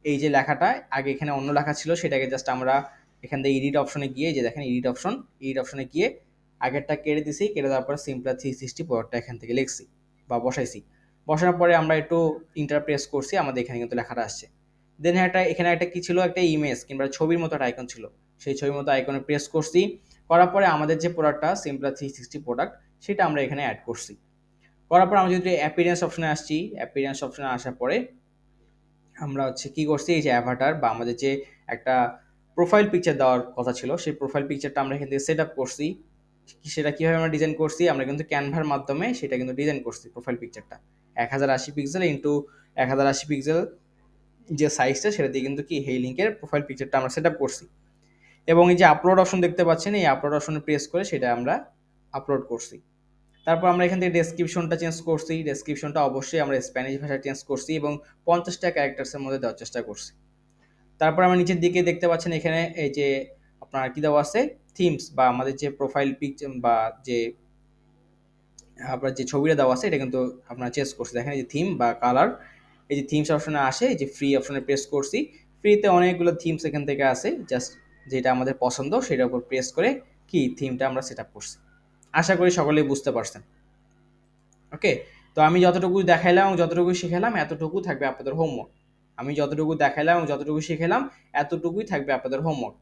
এই যে লেখাটা আগে এখানে অন্য লেখা ছিল সেটাকে জাস্ট আমরা এখান থেকে এডিট অপশনে গিয়ে, যে দেখেন এডিট অপশনে গিয়ে আগেরটা কেটে দিছি, কেটে দেওয়ার পরে সিম্পলা 360 পরেরটা এখান থেকে লিখছি বা বসাইছি। বসানোর পরে আমরা একটু ইন্টার প্রেস করছি, আমাদের এখানে কিন্তু লেখাটা আসছে। দেন এখানে একটা কি ছিল, একটা ইমেজ কিংবা ছবির মতো একটা আইকন ছিল, সেই ছবির মতো আইকনে প্রেস করছি। করার পরে আমাদের যে প্রোডাক্টটা সিম্পলা 360 প্রোডাক্ট সেটা আমরা এখানে অ্যাড করছি। করার পর আমরা যদি অ্যাপিয়ারেন্স অপশনে আসছি, অ্যাপিয়ারেন্স অপশনে আসার পরে আমরা হচ্ছে কি করছি, এই যে অ্যাভাটার বা আমাদের যে একটা প্রোফাইল পিকচার দেওয়ার কথা ছিল সেই প্রোফাইল পিকচারটা আমরা এখান থেকে সেট আপ করছি। সেটা কীভাবে আমরা ডিজাইন করছি, আমরা কিন্তু ক্যানভার মাধ্যমে সেটা কিন্তু ডিজাইন করছি। প্রোফাইল পিকচারটা 1080 পিক্সেল ইন্টু 1080 পিক্সেল যে সাইজটা সেটা দিয়ে কিন্তু কি এই লিঙ্কের প্রোফাইল পিকচারটা আমরা সেট আপ করছি। এবং এই যে আপলোড অপশন দেখতে পাচ্ছেন, এই আপলোড অপশনে প্রেস করে সেটা আমরা আপলোড করছি। তারপর আমরা এখান থেকে ডেসক্রিপশনটা চেঞ্জ করছি, ডেসক্রিপশনটা অবশ্যই আমরা স্প্যানিশ ভাষায় চেঞ্জ করছি এবং 50টা ক্যারেক্টার্সের মধ্যে দেওয়ার চেষ্টা করছি। তারপর আমরা নিচের দিকে দেখতে পাচ্ছেন এখানে এই যে আপনার কি দেওয়া আছে, থিমস বা আমাদের যে প্রোফাইল পিকচার বা যে আপনার যে ছবিটা দেওয়া আছে এটা কিন্তু আপনারা চেঞ্জ করছি। দেখেন এই যে থিম বা কালার, এই যে থিমস অপশনে আসে, এই যে ফ্রি অপশনে প্রেস করছি। ফ্রিতে অনেকগুলো থিমস এখান থেকে আসে, জাস্ট যেটা আমাদের পছন্দ সেটার উপর প্রেস করে কি থিমটা আমরা সেট আপ করছি। আশা করি সকলেই বুঝতে পারছেন। ওকে, তো আমি যতটুকু দেখাইলাম এবং যতটুকু শিখালাম এতটুকু থাকবে আপনাদের হোমওয়ার্ক। আমি যতটুকু দেখাইলাম এবং যতটুকু শিখালাম এতটুকুই থাকবে আপনাদের হোমওয়ার্ক।